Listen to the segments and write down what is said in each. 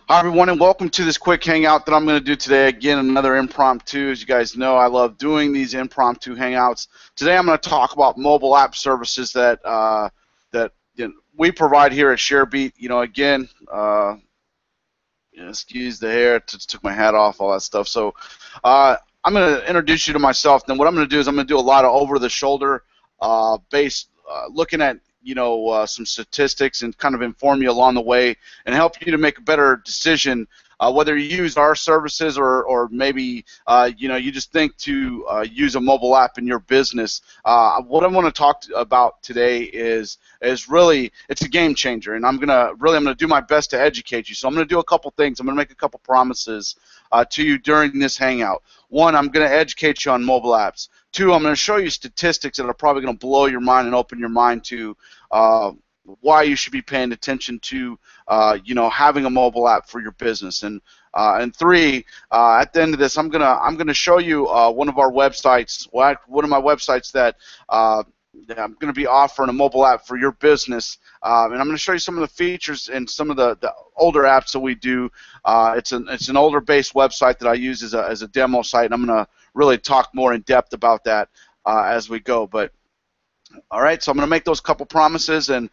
Hi, everyone, and welcome to this quick hangout that I'm going to do today. Again, another impromptu. As you guys know, I love doing these impromptu hangouts. Today, I'm going to talk about mobile app services that we provide here at CherBeat. Again, excuse the hair, just took my hat off, all that stuff. So, I'm going to introduce you to myself. Then, what I'm going to do is I'm going to do a lot of over-the-shoulder based, looking at some statistics and kind of inform you along the way and help you to make a better decision whether you use our services or maybe you just think to use a mobile app in your business. What I want to talk about today is really it's a game changer, and I'm gonna do my best to educate you. So I'm gonna do a couple things. I'm gonna make a couple promises to you during this hangout. One, I'm gonna educate you on mobile apps. Two, I'm going to show you statistics that are probably going to blow your mind and open your mind to why you should be paying attention to having a mobile app for your business. And three, at the end of this, I'm gonna show you one of our websites, one of my websites that I'm going to be offering a mobile app for your business, and I'm going to show you some of the features and some of the older apps that we do. It's an older based website that I use as a demo site, and I'm going to really talk more in depth about that as we go. But all right, so I'm going to make those couple promises, and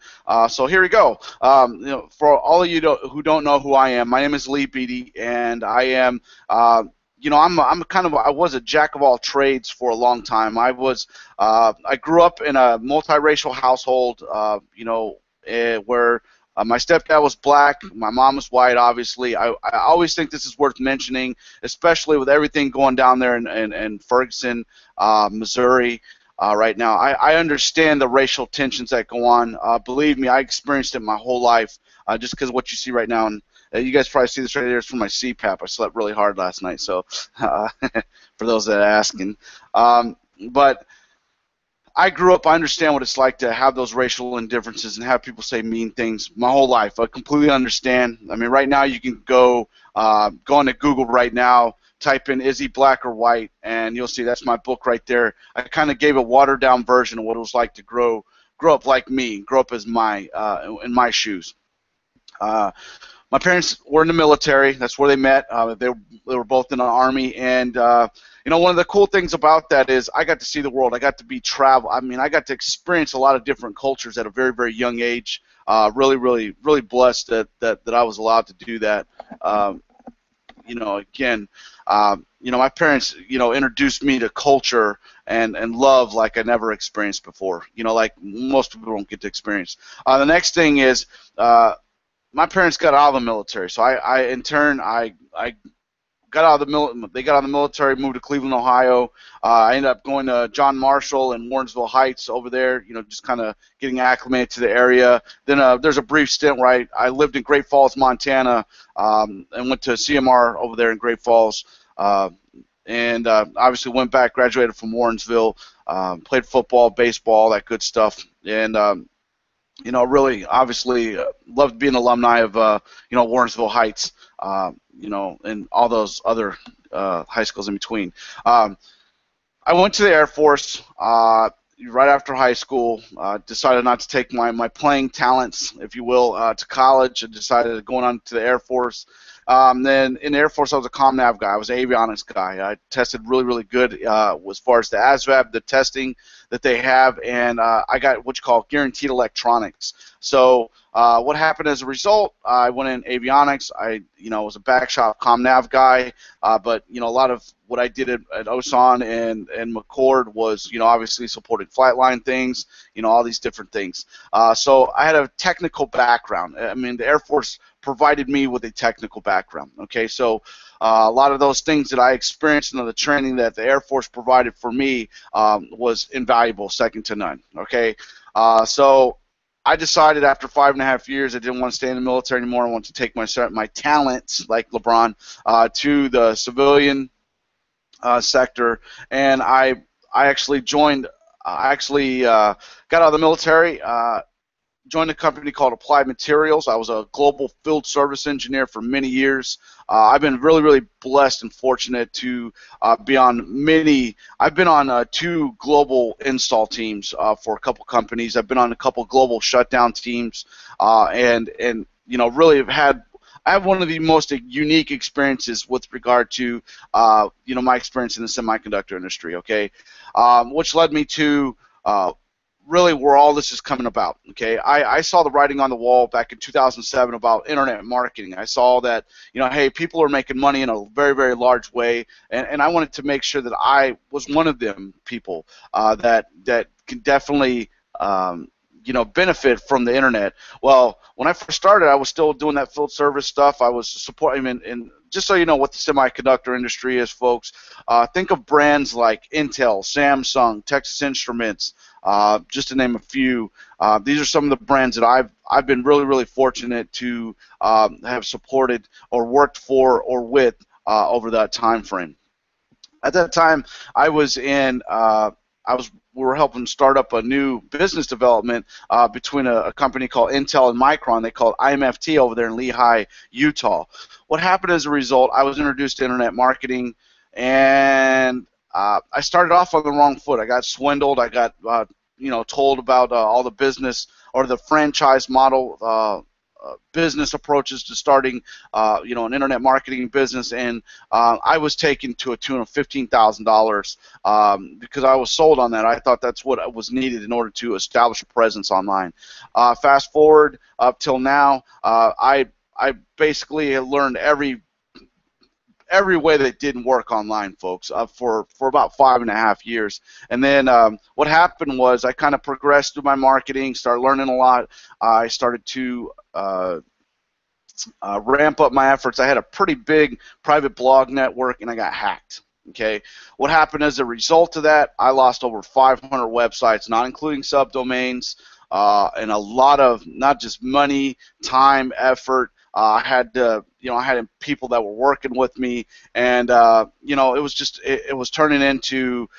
so here we go. For all of you who don't know who I am, my name is Lee Beatty, and I am. I was a jack of all trades for a long time. I grew up in a multiracial household, where my stepdad was black, my mom was white, obviously. I always think this is worth mentioning, especially with everything going down there in Ferguson, Missouri. Right now, I understand the racial tensions that go on. Believe me, I experienced it my whole life, just because of what you see right now. And you guys probably see this right here. It's from my CPAP. I slept really hard last night, so for those that are asking. But I grew up, I understand what it's like to have those racial indifferences and have people say mean things my whole life. I completely understand. I mean, right now you can go into Google right now, type in "is he black or white," and you'll see that's my book right there. I kind of gave a watered down version of what it was like to grow up like me, grow up as in my shoes. My parents were in the military. That's where they met. They were both in the Army, and one of the cool things about that is I got to see the world. I got to I got to experience a lot of different cultures at a very, very young age. Really, really, really blessed that I was allowed to do that. My parents, introduced me to culture and love like I never experienced before. Like most people don't get to experience. The next thing is. My parents got out of the military, so in turn I got out of the they got out of the military, moved to Cleveland, Ohio. I ended up going to John Marshall and Warrensville Heights over there, just kind of getting acclimated to the area. Then there's a brief stint where I lived in Great Falls, Montana, and went to CMR over there in Great Falls. And obviously went back, graduated from Warrensville, played football, baseball, that good stuff. And really, obviously, loved being an alumni of, Warrensville Heights, and all those other high schools in between. I went to the Air Force right after high school. Decided not to take my playing talents, if you will, to college. I decided going on to the Air Force. Then in the Air Force, I was a ComNav guy. I was an avionics guy. I tested really, really good as far as the ASVAB, the testing that they have, and I got what you call guaranteed electronics. So what happened as a result, I went in avionics. I was a back shop ComNav guy, but a lot of what I did at OSON and McCord was obviously supported flight line things, all these different things. So I had a technical background. I mean, the Air Force provided me with a technical background. Okay, so a lot of those things that I experienced and the training that the Air Force provided for me was invaluable, second to none. Okay, so I decided after 5.5 years I didn't want to stay in the military anymore. I wanted to take my talents, like LeBron, to the civilian sector, and I actually joined. I actually got out of the military. Joined a company called Applied Materials. I was a global field service engineer for many years. I've been really, really blessed and fortunate to be on many. I've been on 2 global install teams for a couple companies. I've been on a couple global shutdown teams, and really have had I have one of the most unique experiences with regard to my experience in the semiconductor industry. Okay, which led me to really where all this is coming about. Okay, I saw the writing on the wall back in 2007 about internet marketing. I saw that, hey, people are making money in a very, very large way, and I wanted to make sure that I was one of them people that can definitely benefit from the internet. Well, when I first started, I was still doing that field service stuff. I was supporting, and just so you know what the semiconductor industry is, folks, think of brands like Intel, Samsung, Texas Instruments, just to name a few. These are some of the brands that I've been really, really fortunate to have supported or worked for or with over that time frame. At that time, I was in. We were helping start up a new business development between a company called Intel and Micron. They called IMFT over there in Lehi, Utah. What happened as a result? I was introduced to internet marketing, and I started off on the wrong foot. I got swindled. I got told about all the business or the franchise model. Business approaches to starting, an internet marketing business, and I was taken to a tune of $15,000 because I was sold on that. I thought that's what was needed in order to establish a presence online. Fast forward up till now, I basically learned every way that didn't work online, folks, for about 5.5 years. And then what happened was I kind of progressed through my marketing, started learning a lot. I started to ramp up my efforts. I had a pretty big private blog network, and I got hacked. Okay, what happened as a result of that? I lost over 500 websites, not including subdomains, and a lot of not just money, time, effort. I had people that were working with me, and it was turning into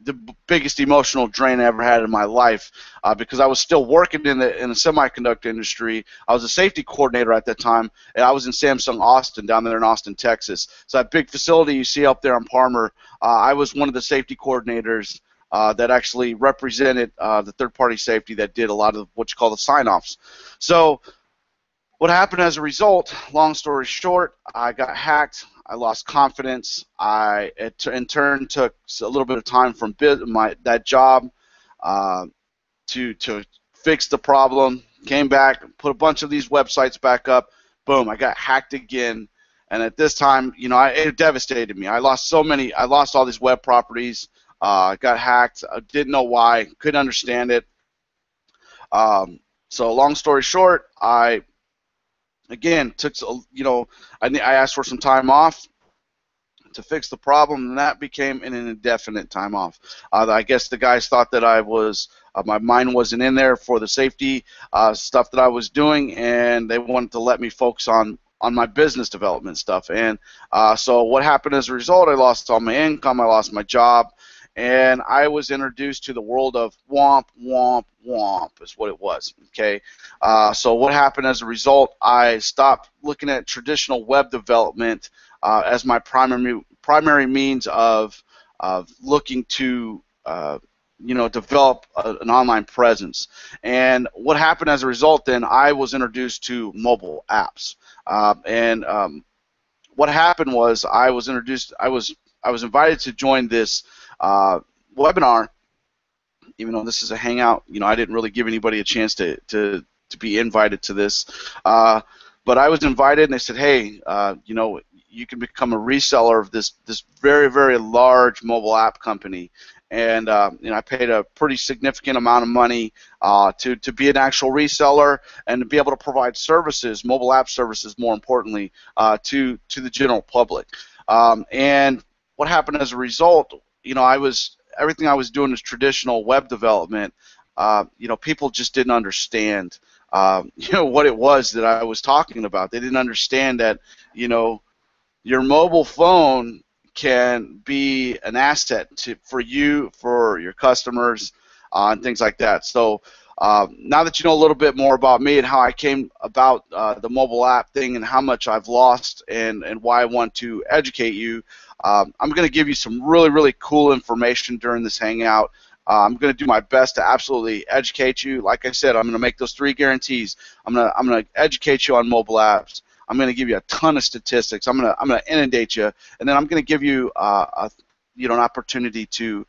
the biggest emotional drain I ever had in my life because I was still working in the semiconductor industry. I was a safety coordinator at that time, and I was in Samsung Austin, down there in Austin, Texas. So that big facility you see up there on Palmer, I was one of the safety coordinators that actually represented the third-party safety that did a lot of what you call the sign-offs. So what happened as a result, long story short, I got hacked. I lost confidence. It in turn took a little bit of time from that job to fix the problem. Came back, put a bunch of these websites back up. Boom, I got hacked again. And at this time, it devastated me. I lost all these web properties. Got hacked. I didn't know why. Couldn't understand it. So long story short, Again, I asked for some time off to fix the problem, and that became an indefinite time off. I guess the guys thought that my mind wasn't in there for the safety stuff that I was doing, and they wanted to let me focus on my business development stuff. And so what happened as a result, I lost all my income, I lost my job, and I was introduced to the world of womp, womp, womp is what it was. Okay, so what happened as a result, I stopped looking at traditional web development as my primary means of looking to develop an online presence. And what happened as a result, then I was introduced to mobile apps. What happened was I was invited to join this webinar, even though this is a hangout. I didn't really give anybody a chance to be invited to this, but I was invited, and they said, hey, you can become a reseller of this very, very large mobile app company. And I paid a pretty significant amount of money to be an actual reseller and to be able to provide services, mobile app services, more importantly, to the general public. And what happened as a result, everything I was doing was traditional web development. People just didn't understand, what it was that I was talking about. They didn't understand that, your mobile phone can be an asset for you, for your customers, and things like that. So now that you know a little bit more about me and how I came about the mobile app thing and how much I've lost and why I want to educate you, I'm going to give you some really, really cool information during this hangout. I'm going to do my best to absolutely educate you. Like I said, I'm going to make those 3 guarantees. I'm going to educate you on mobile apps. I'm going to give you a ton of statistics. I'm going to inundate you, and then I'm going to give you an opportunity to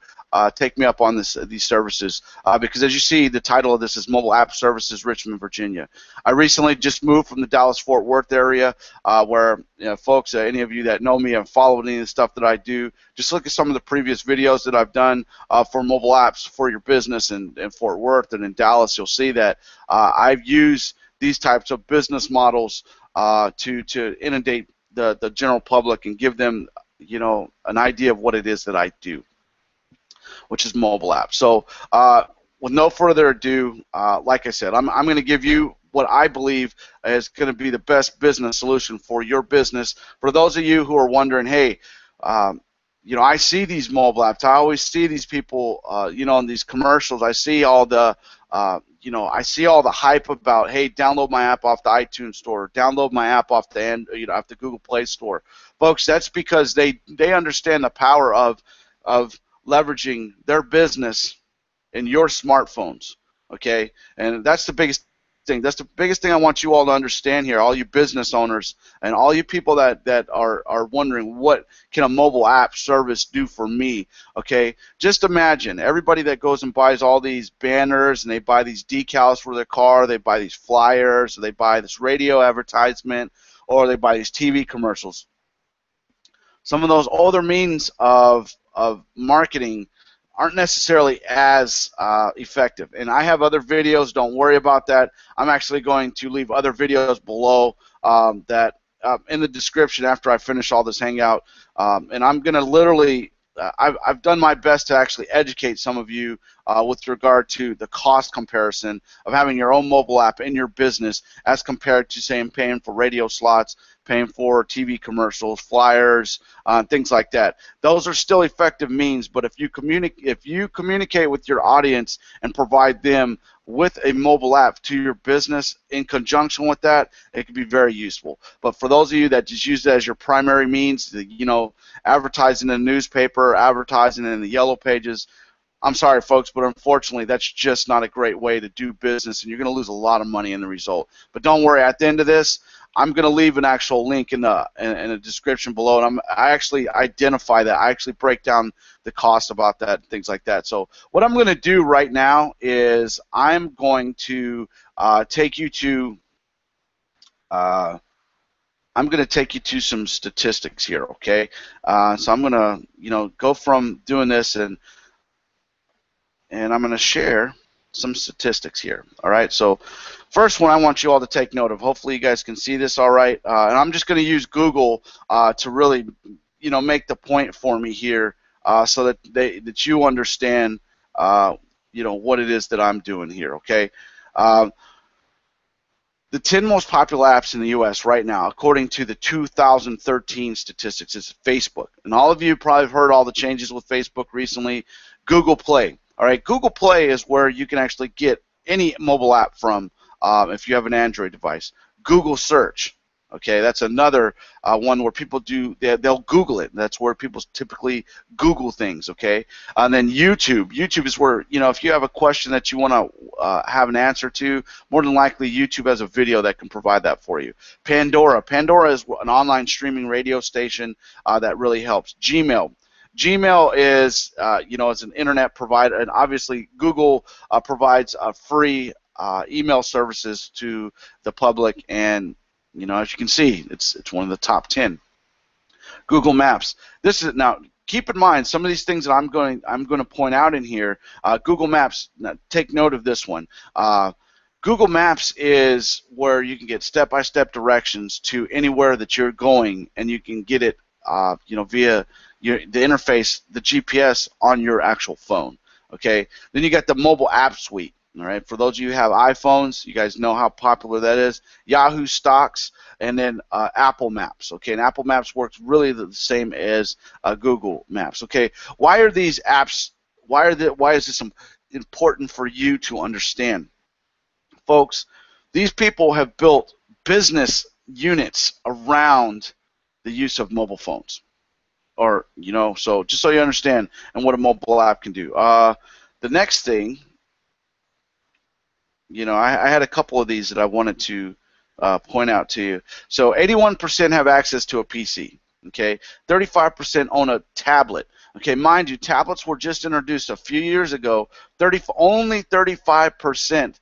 take me up on these services, because as you see, the title of this is Mobile App Services, Richmond, Virginia. I recently just moved from the Dallas-Fort Worth area, where, folks, any of you that know me and followed any of the stuff that I do, just look at some of the previous videos that I've done for mobile apps for your business in Fort Worth and in Dallas. You'll see that I've used these types of business models to inundate the general public and give them, an idea of what it is that I do, which is mobile apps. So with no further ado, like I said, I'm going to give you what I believe is going to be the best business solution for your business. For those of you who are wondering, hey, I see these mobile apps. I always see these people, in these commercials. I see all the, I see all the hype about, hey, download my app off the iTunes Store, download my app off the, off the Google Play Store. Folks, that's because they understand the power of leveraging their business in your smartphones, okay? And that's the biggest thing. That's the biggest thing I want you all to understand here, all you business owners and all you people that are wondering, what can a mobile app service do for me, okay? Just imagine everybody that goes and buys all these banners and they buy these decals for their car, they buy these flyers, or they buy this radio advertisement, or they buy these TV commercials. Some of those other means of marketing aren't necessarily as effective. And I have other videos. Don't worry about that. I'm actually going to leave other videos below that in the description after I finish all this hangout. And I'm going to literally, I've done my best to actually educate some of you with regard to the cost comparison of having your own mobile app in your business as compared to, say, paying for radio slots, paying for TV commercials, flyers, things like that. Those are still effective means, but if you communicate with your audience and provide them with a mobile app to your business in conjunction with that, it can be very useful. But for those of you that just use it as your primary means, advertising in a newspaper, advertising in the yellow pages, I'm sorry, folks, but unfortunately, that's just not a great way to do business, and you're going to lose a lot of money in the result. But don't worry, at the end of this, I'm going to leave an actual link in the description below, and I actually identify that. I actually break down the cost about that and things like that. So what I'm going to do right now is I'm going to take you to some statistics here, okay? So I'm going to go from doing this and I'm going to share some statistics here. All right, so first one I want you all to take note of. Hopefully you guys can see this all right. And I'm just going to use Google to really, make the point for me here, so that you understand, what it is that I'm doing here. Okay. The 10 most popular apps in the U.S. right now, according to the 2013 statistics, is Facebook. And all of you probably have heard all the changes with Facebook recently. Google Play. All right, Google Play is where you can actually get any mobile app from if you have an Android device. Google Search. Okay, that's another one where people they'll Google it. That's where people typically Google things. Okay, and then YouTube. YouTube is where, if you have a question that you want to have an answer to, more than likely YouTube has a video that can provide that for you. Pandora. Pandora is an online streaming radio station that really helps. Gmail. Gmail is, it's an internet provider, and obviously Google provides free email services to the public, and as you can see, it's one of the top 10. Google Maps. This is now. Keep in mind some of these things that I'm going to point out in here. Google Maps. Now, take note of this one. Google Maps is where you can get step-by-step directions to anywhere that you're going, and you can get it, via the interface, the GPS on your actual phone. Okay. Then you got the mobile app suite. All right. For those of you who have iPhones, you guys know how popular that is. Yahoo Stocks, and then Apple Maps. Okay. And Apple Maps works really the same as Google Maps. Okay. Why are these apps? Why is this important for you to understand, folks? These people have built business units around the use of mobile phones. Or, so just so you understand and what a mobile app can do. The next thing, I had a couple of these that I wanted to point out to you. So 81% have access to a PC. Okay, 35% own a tablet. Okay, mind you, tablets were just introduced a few years ago. Only 35%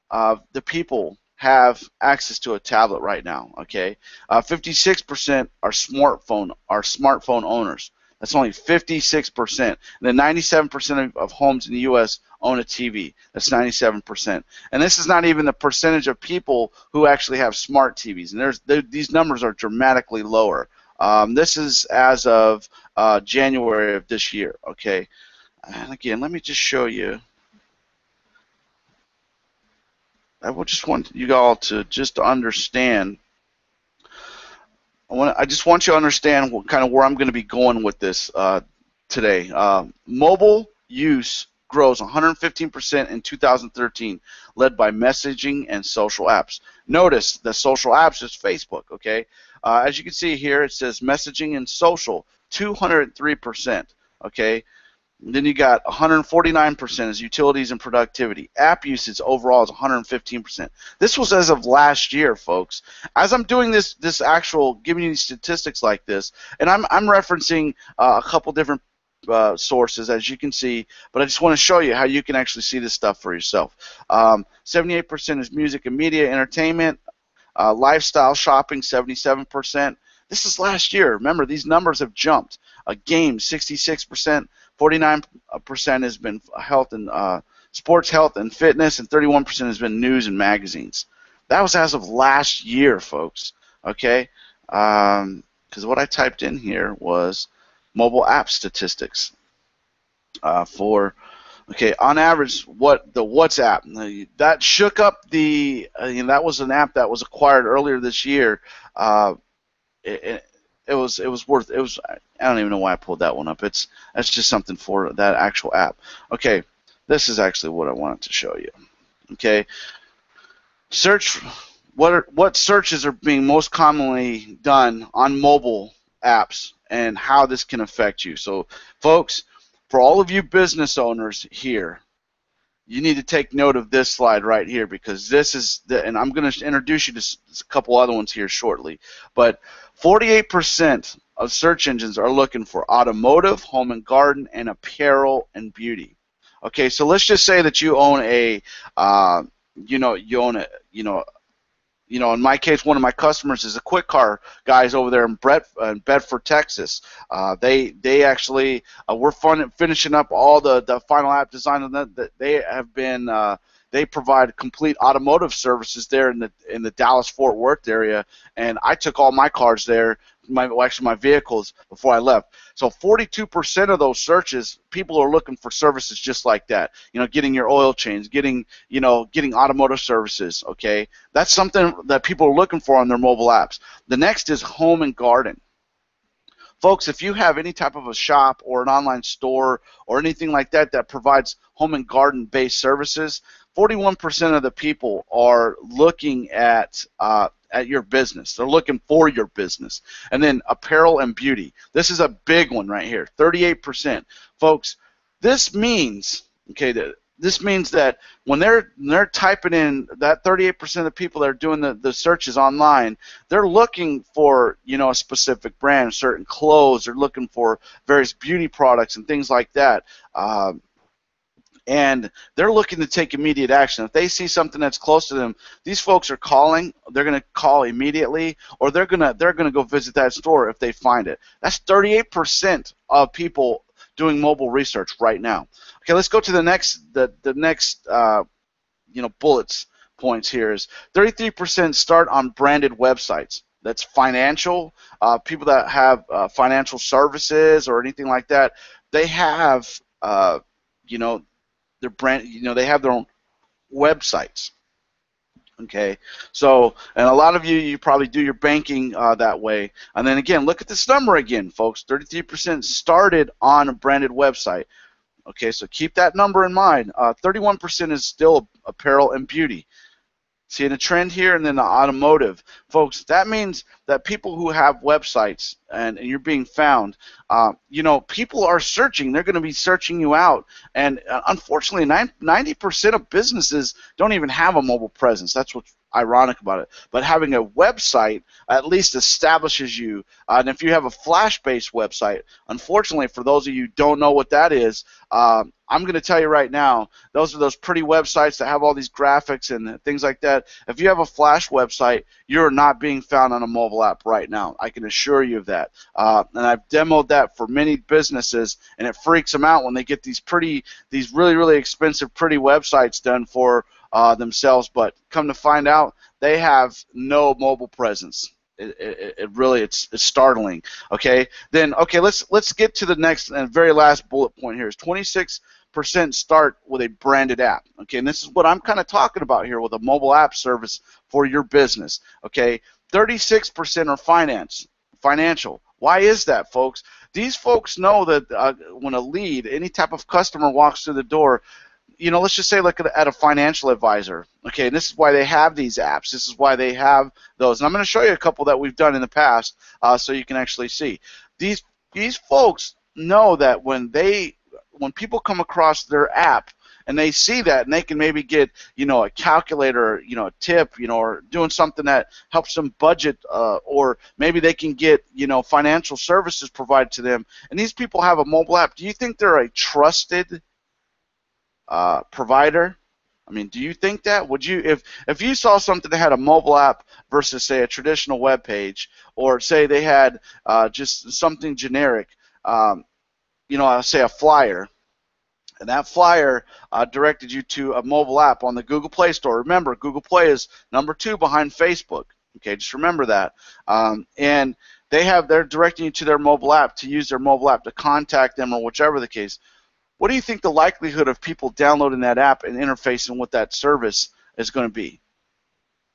the people have access to a tablet right now. Okay, 56% are smartphone owners. That's only 56%. And then 97% of homes in the U.S. own a TV. That's 97%. And this is not even the percentage of people who actually have smart TVs. And these numbers are dramatically lower. This is as of January of this year. Okay, and again, let me just show you. I just want you all to just understand. I just want you to understand kind of where I'm going to be going with this today. Mobile use grows 115% in 2013, led by messaging and social apps. Notice the social apps is Facebook. Okay, as you can see here, it says messaging and social 203%. Okay. And then you got 149% is utilities and productivity. App usage overall is 115%. This was as of last year, folks. As I'm doing this actual giving you statistics like this, and I'm referencing a couple different sources, as you can see, but I just want to show you how you can actually see this stuff for yourself. 78% is music and media, entertainment, lifestyle shopping, 77%. This is last year. Remember, these numbers have jumped. Games, 66%. 49% has been health and sports, health, and fitness, and 31% has been news and magazines. That was as of last year, folks. Okay, because what I typed in here was mobile app statistics okay, on average, the WhatsApp that shook up the that was an app that was acquired earlier this year. It was I don't even know why I pulled that one up. That's just something for that actual app. Okay, this is actually what I wanted to show you. Okay, what searches are being most commonly done on mobile apps and how this can affect you. So, folks, for all of you business owners here, you need to take note of this slide right here, because this is and I'm going to introduce you to a couple other ones here shortly, but 48% of search engines are looking for automotive, home and garden, and apparel and beauty. Okay, so let's just say that you own in my case, one of my customers is a quick car guys over there in Bedford, Texas. They actually we're finishing up all the final app design on that. They have been they provide complete automotive services there in the Dallas-Fort Worth area, and I took all my cars there, my vehicles, before I left. So 42% of those searches, people are looking for services just like that. Getting your oil change, getting automotive services. Okay, that's something that people are looking for on their mobile apps. The next is home and garden. Folks, if you have any type of a shop or an online store or anything like that that provides home and garden-based services, 41% of the people are looking at your business. They're looking for your business. And then apparel and beauty. This is a big one right here, 38%. Folks, this means, this means that when they're typing in, that 38% of the people that are doing the searches online, they're looking for a specific brand, certain clothes. They're looking for various beauty products and things like that. And they're looking to take immediate action. If they see something that's close to them, these folks are calling. They're going to call immediately, or they're going to go visit that store if they find it. That's 38% of people doing mobile research right now. Okay, let's go to the next bullets points here. Is 33% start on branded websites. That's financial. People that have financial services or anything like that, they have their brand, they have their own websites. Okay, so, and a lot of you probably do your banking that way. And then again, look at this number again, folks. 33% started on a branded website. Okay, so keep that number in mind. 31% is still apparel and beauty. Seeing a trend here, and then the automotive. Folks, that means that people who have websites and you're being found, you know, people are searching. They're going to be searching you out. And unfortunately, 90% of businesses don't even have a mobile presence. That's what's ironic about it. But having a website at least establishes you. And if you have a Flash-based website, unfortunately, for those of you who don't know what that is, I'm going to tell you right now, those are those pretty websites that have all these graphics and things like that. If you have a Flash website, you're not being found on a mobile app right now. I can assure you of that. And I've demoed that for many businesses, and it freaks them out when they get these really, really expensive, pretty websites done for themselves. But come to find out, they have no mobile presence. It's startling. Okay, then let's get to the next and very last bullet point here. Is 26% start with a branded app. Okay, and this is what I'm kind of talking about here with a mobile app service for your business. Okay, 36% are financial. Why is that, folks? These folks know that when a lead, any type of customer walks through the door, you know, let's just say look at a financial advisor. Okay, and this is why they have these apps. This is why they have those. And I'm going to show you a couple that we've done in the past so you can actually see. These folks know that when people come across their app and they see that, and they can maybe get, you know, a calculator, you know, a tip, you know, or doing something that helps them budget, or maybe they can get, you know, financial services provided to them. And these people have a mobile app. Do you think they're a trusted provider? I mean, do you think that? Would you, if you saw something that had a mobile app versus, say, a traditional web page, or say they had just something generic, you know, I'll say a flyer, and that flyer directed you to a mobile app on the Google Play Store. Remember, Google Play is #2 behind Facebook. Okay, just remember that. And they're directing you to their mobile app, to use their mobile app to contact them, or whichever the case. What do you think the likelihood of people downloading that app and interfacing with that service is going to be?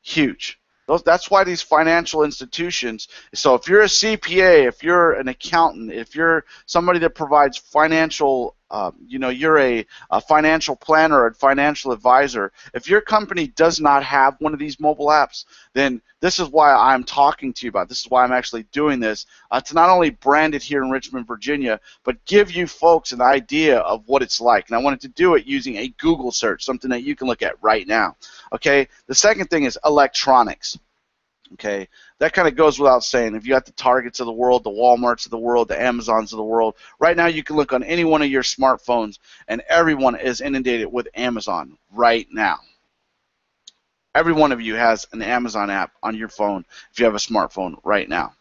Huge. That's why these financial institutions, so if you're a CPA, if you're an accountant, if you're somebody that provides financial, you know, you're a financial planner or a financial advisor, if your company does not have one of these mobile apps, then this is why I'm talking to you about. This is why I'm actually doing this, to not only brand it here in Richmond, Virginia, but give you folks an idea of what it's like. And I wanted to do it using a Google search, something that you can look at right now. Okay. The second thing is electronics. Okay, that kind of goes without saying. If you got the Targets of the world, the Walmarts of the world, the Amazons of the world, right now you can look on any one of your smartphones, and everyone is inundated with Amazon right now. Every one of you has an Amazon app on your phone if you have a smartphone right now.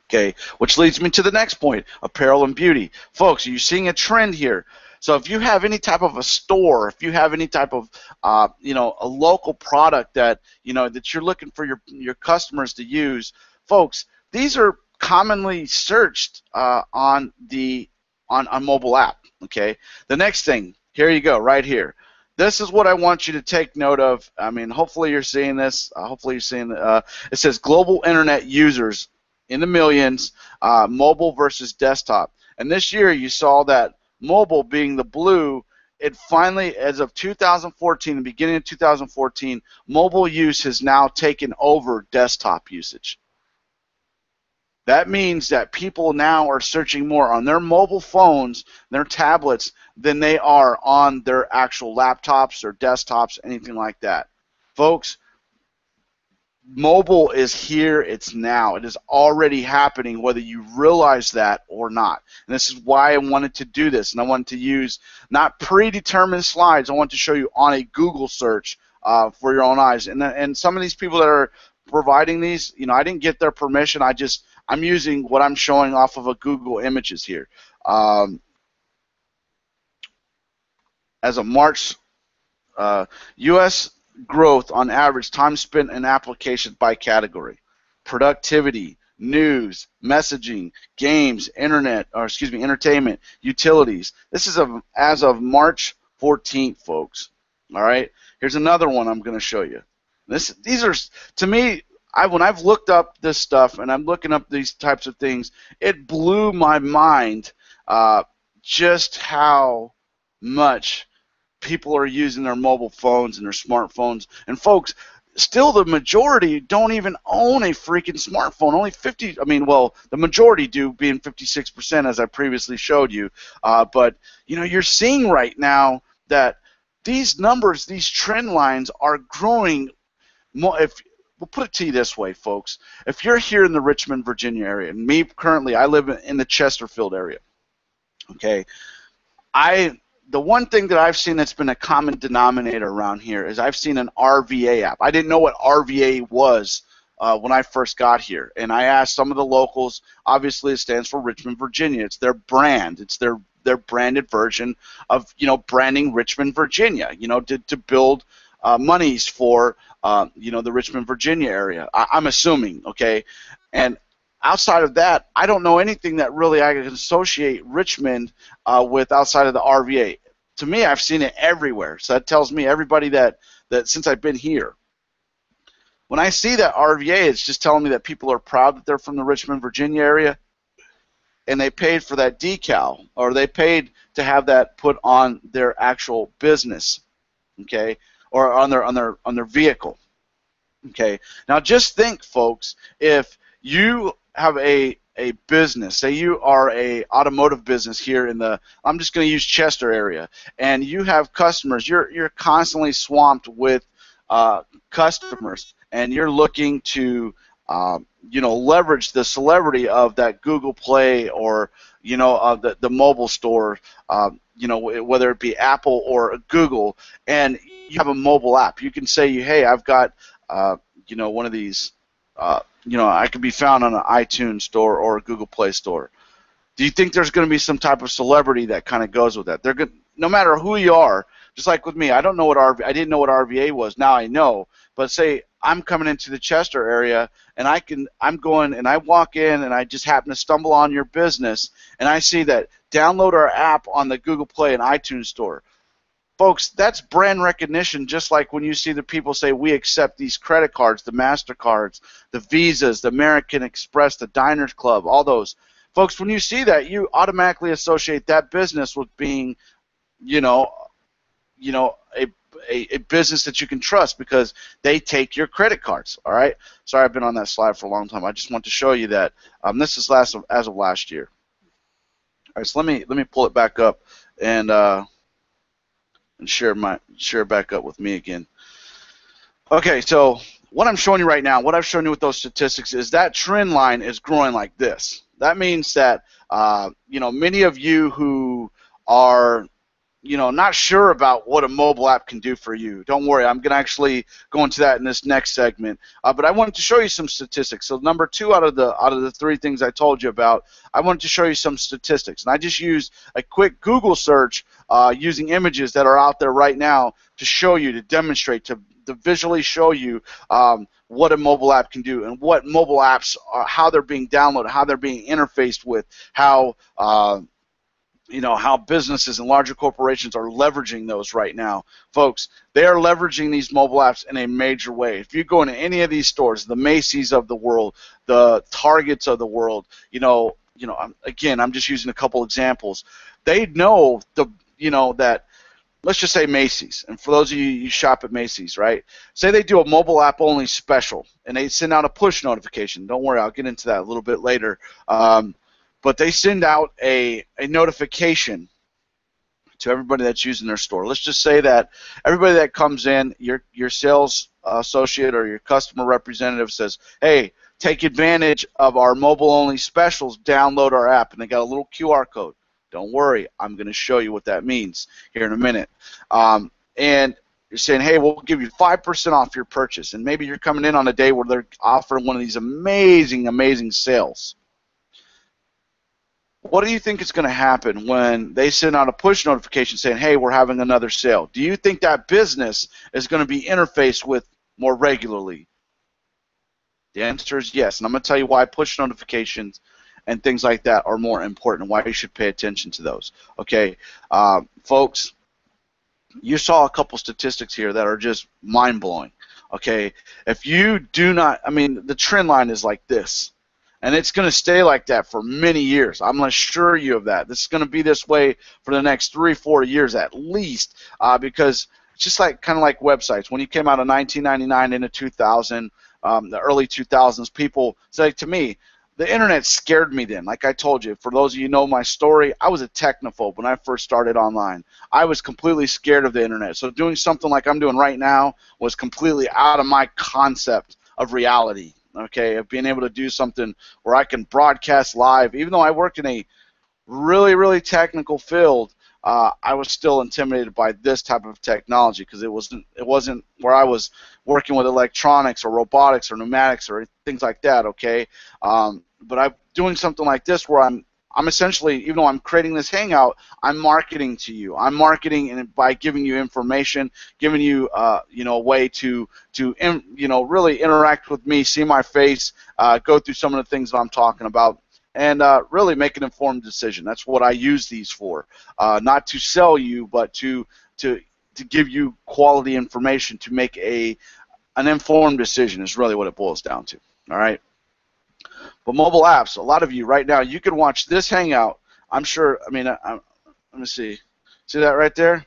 Okay, which leads me to the next point, apparel and beauty. Folks, are you seeing a trend here? So if you have any type of a store, if you have any type of, you know, a local product that, you know, that you're looking for your customers to use, folks, these are commonly searched on mobile app. Okay. The next thing, here you go, right here. This is what I want you to take note of. I mean, hopefully you're seeing this. Hopefully you're seeing it says global internet users in the millions, mobile versus desktop. And this year you saw that mobile being the blue, it finally, as of 2014, the beginning of 2014, mobile use has now taken over desktop usage. That means that people now are searching more on their mobile phones, their tablets, than they are on their actual laptops or desktops, anything like that. Folks, mobile is here, it's now. It is already happening, whether you realize that or not. And this is why I wanted to do this. And I wanted to use not predetermined slides. I want to show you on a Google search for your own eyes. And some of these people that are providing these, you know, I didn't get their permission. I'm using what I'm showing off of a Google Images here. As of March, U.S. growth on average, time spent in applications by category: productivity, news, messaging, games, entertainment, utilities. This is as of March 14th, folks. All right. Here's another one I'm going to show you. These are, to me, when I've looked up this stuff and I'm looking up these types of things, it blew my mind just how much people are using their mobile phones and their smartphones. And folks, still the majority don't even own a freaking smartphone. Only 50, I mean, well, the majority do, being 56%, as I previously showed you. But, you know, you're seeing right now that these numbers, these trend lines are growing more. If we'll put it to you this way, folks, if you're here in the Richmond, Virginia area, and me currently, I live in the Chesterfield area, okay, the one thing that I've seen that's been a common denominator around here is I've seen an RVA app. I didn't know what RVA was when I first got here, and I asked some of the locals. Obviously, it stands for Richmond, Virginia. It's their brand. It's their branded version of, you know, branding Richmond, Virginia. You know, to build monies for you know, the Richmond, Virginia area. I'm assuming, okay, and outside of that, I don't know anything that really I can associate Richmond with outside of the RVA. To me, I've seen it everywhere. So that tells me everybody that since I've been here, when I see that RVA, it's just telling me that people are proud that they're from the Richmond, Virginia area, and they paid for that decal, or they paid to have that put on their actual business, okay, or on their vehicle, okay. Now just think, folks, if you have a business, say you are a automotive business here in the, I'm just going to use Chester area, and you have customers, you're constantly swamped with customers, and you're looking to you know, leverage the celebrity of that Google Play, or, you know, the mobile store, you know, whether it be Apple or Google, and you have a mobile app. You can say, hey, I've got you know, one of these, you know, I could be found on an iTunes store or a Google Play store. Do you think there's going to be some type of celebrity that kind of goes with that? They're good, no matter who you are. Just like with me, I don't know what I didn't know what RVA was. Now I know. But say I'm coming into the Chester area, and I'm going and I walk in and I just happen to stumble on your business, and I see that download our app on the Google Play and iTunes store. Folks, that's brand recognition, just like when you see the people say, we accept these credit cards, the MasterCards, the Visas, the American Express, the Diners Club, all those. Folks, when you see that, you automatically associate that business with being, you know, a business that you can trust, because they take your credit cards, all right? Sorry, I've been on that slide for a long time. I just want to show you that this is as of last year. All right, so let me pull it back up and share back up with me again. Okay, so what I'm showing you right now, what I've shown you with those statistics, is that trend line is growing like this. That means that you know, many of you who are, you know, not sure about what a mobile app can do for you, don't worry, I'm going to actually go into that in this next segment. But I wanted to show you some statistics. So number 2 out of the 3 things I told you about, I wanted to show you some statistics. And I just used a quick Google search using images that are out there right now to show you, to demonstrate, to visually show you what a mobile app can do, and what mobile apps are, how they're being downloaded, how they're being interfaced with, how you know, how businesses and larger corporations are leveraging those right now. Folks, they are leveraging these mobile apps in a major way. If you go into any of these stores, the Macy's of the world, the Targets of the world, you know, again, I'm just using a couple examples. They know that, let's just say Macy's, and for those of you who shop at Macy's, right? Say they do a mobile app only special, and they send out a push notification. Don't worry, I'll get into that a little bit later. But they send out a notification to everybody that's using their store. Let's just say that everybody that comes in, your sales associate or your customer representative says, hey, take advantage of our mobile-only specials, download our app, and they got a little QR code. Don't worry, I'm going to show you what that means here in a minute. And you're saying, hey, we'll give you 5% off your purchase, and maybe you're coming in on a day where they're offering one of these amazing, amazing sales. What do you think is going to happen when they send out a push notification saying, hey, we're having another sale? Do you think that business is going to be interfaced with more regularly? The answer is yes, and I'm going to tell you why push notifications and things like that are more important, why you should pay attention to those. Okay, folks, you saw a couple statistics here that are just mind-blowing. Okay, if you do not, I mean, the trend line is like this. And it's going to stay like that for many years. I'm going to assure you of that. This is going to be this way for the next 3 or 4 years at least, because It's just like kind of like websites. When you came out of 1999 into 2000, the early 2000s, people say to me, the internet scared me then. Like I told you, for those of you who know my story, I was a technophobe when I first started online. I was completely scared of the internet. So doing something like I'm doing right now was completely out of my concept of reality, okay, of being able to do something where I can broadcast live. Even though I worked in a really, really technical field, I was still intimidated by this type of technology because it wasn't where I was working with electronics or robotics or pneumatics or things like that. Okay, but I'm doing something like this where I'm essentially, even though I'm creating this hangout, I'm marketing to you. I'm marketing by giving you information, giving you a way to really interact with me, see my face, go through some of the things that I'm talking about, and really make an informed decision. That's what I use these for, not to sell you, but to give you quality information to make an informed decision is really what it boils down to. All right. But mobile apps, a lot of you right now, you can watch this hangout. I'm sure. I mean, let me see. See that right there?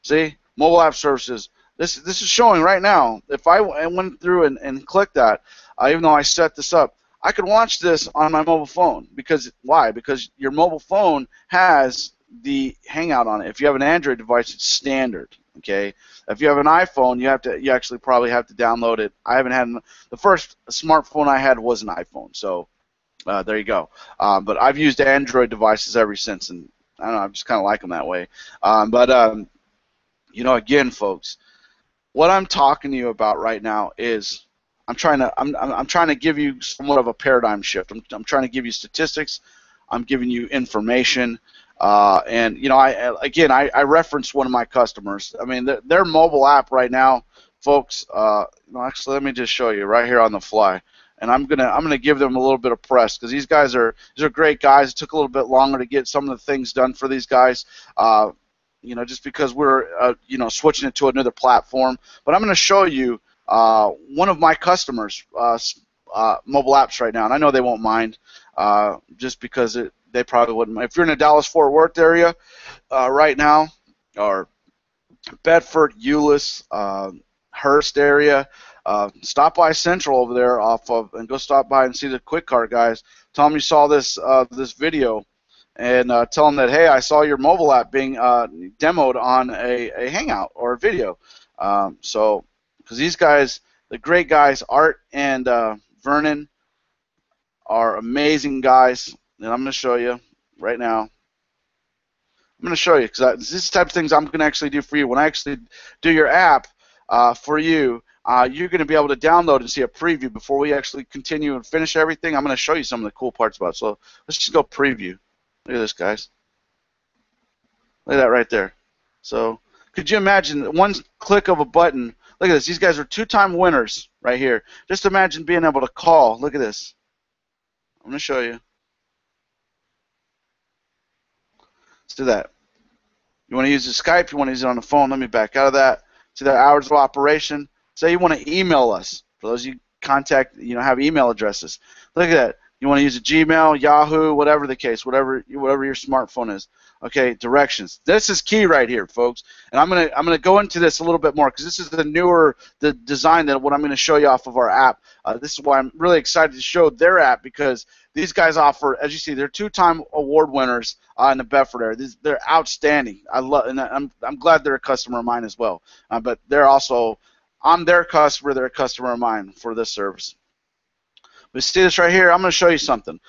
See, mobile app services. This is showing right now. If I went through and clicked that, even though I set this up, I could watch this on my mobile phone. Because why? Because your mobile phone has the Hangout on it. If you have an Android device, it's standard. Okay. If you have an iPhone, you actually probably have to download it. I haven't had the first smartphone I had was an iPhone, so there you go. But I've used Android devices ever since, and I don't know, I just kind of like them that way. Again, folks, what I'm talking to you about right now is I'm trying to give you somewhat of a paradigm shift. I'm trying to give you statistics. I'm giving you information. I referenced one of my customers. I mean, their mobile app right now, folks. Actually, let me just show you right here on the fly. And I'm gonna give them a little bit of press because these are great guys. It took a little bit longer to get some of the things done for these guys. Just because we're switching it to another platform. But I'm gonna show you one of my customers' mobile apps right now, and I know they won't mind, just because they probably wouldn't. If you're in the Dallas-Fort Worth area right now, or Bedford, Euless, Hearst area, stop by Central over there and go stop by and see the Quick Car guys. Tell them you saw this video, and tell them that, hey, I saw your mobile app being demoed on a Hangout or a video. Because these guys, the great guys, Art and Vernon, are amazing guys, and I'm going to show you right now. I'm going to show you because this is the type of things I'm going to actually do for you. When I actually do your app for you, you're going to be able to download and see a preview before we actually continue and finish everything. I'm going to show you some of the cool parts about it. So let's just go preview. Look at this, guys. Look at that right there. So could you imagine one click of a button? Look at this. These guys are two-time winners right here. Just imagine being able to call. Look at this. I'm going to show you. Let's do that. You want to use the Skype? You want to use it on the phone? Let me back out of that. See that hours of operation? Say you want to email us. For those of you have email addresses. Look at that. You want to use a Gmail, Yahoo, whatever the case, whatever your smartphone is. Okay, directions. This is key right here, folks. And I'm gonna go into this a little bit more because this is the design that what I'm going to show you off of our app. This is why I'm really excited to show their app because these guys offer, as you see, they're two-time award winners in the Bedford area. They're outstanding. And I'm glad they're a customer of mine as well. But I'm their customer. They're a customer of mine for this service. But see this right here? I'm going to show you something.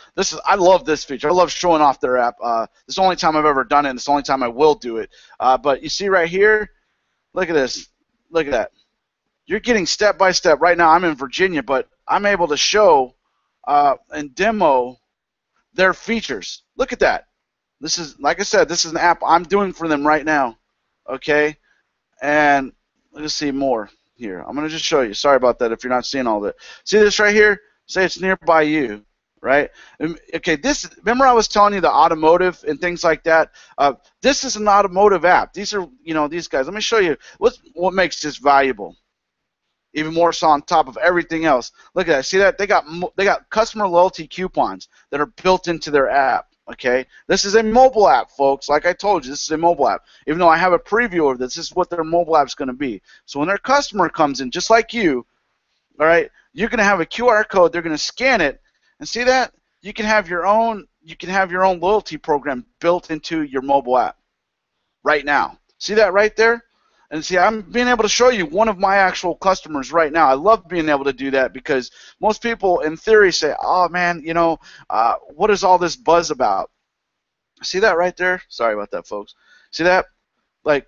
I love this feature. I love showing off their app. This is the only time I've ever done it, and it's the only time I will do it. But you see right here? Look at this. Look at that. You're getting step by step. Right now I'm in Virginia, but I'm able to show and demo their features. Look at that. This is, like I said, this is an app I'm doing for them right now. Okay? And let's see more here. I'm going to just show you. Sorry about that if you're not seeing all of it. See this right here? Say it's nearby you, right? Okay, remember I was telling you the automotive and things like that? This is an automotive app. These are, these guys. Let me show you what makes this valuable. Even more so on top of everything else. Look at that. See that? They got customer loyalty coupons that are built into their app. Okay, this is a mobile app, folks. Like I told you, this is a mobile app. Even though I have a preview of this, this is what their mobile app is going to be. So when their customer comes in, just like you, all right, you're going to have a QR code. They're going to scan it, and see that you can have your own. You can have your own loyalty program built into your mobile app right now. See that right there? And see, I'm being able to show you one of my actual customers right now. I love being able to do that because most people, in theory, say, "Oh man, you know, what is all this buzz about?" See that right there? Sorry about that, folks. See that? Like,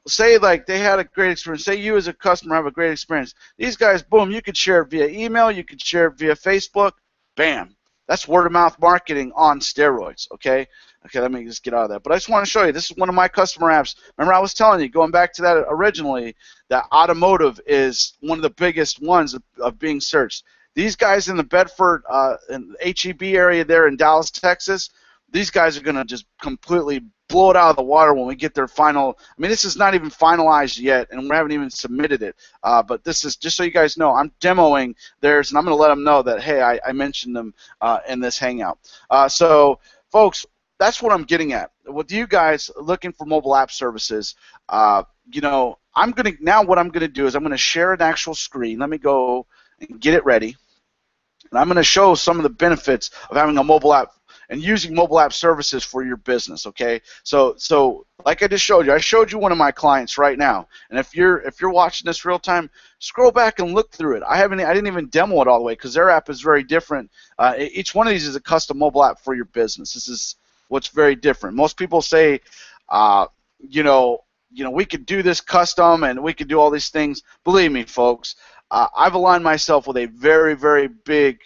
say like they had a great experience. Say you as a customer have a great experience. These guys, boom, you could share it via email, you could share it via Facebook. Bam. That's word of mouth marketing on steroids, okay? Okay, let me just get out of that. But I just want to show you, this is one of my customer apps. Remember I was telling you, going back to that originally, that automotive is one of the biggest ones of being searched. These guys in the Bedford in the HEB area there in Dallas, Texas, these guys are going to just completely blow it out of the water when we get their final. I mean, this is not even finalized yet, and we haven't even submitted it. But this is just so you guys know, I'm demoing theirs, and I'm going to let them know that, hey, I mentioned them in this hangout. So, folks, that's what I'm getting at. With you guys looking for mobile app services, you know, now what I'm going to do is I'm going to share an actual screen. Let me go and get it ready. And I'm going to show some of the benefits of having a mobile app and using mobile app services for your business, okay? So like I just showed you, I showed you one of my clients right now. And if you're watching this real time, scroll back and look through it. I didn't even demo it all the way because their app is very different. Each one of these is a custom mobile app for your business. This is what's very different. Most people say, you know, we could do this custom and we could do all these things. Believe me, folks. I've aligned myself with a very, very big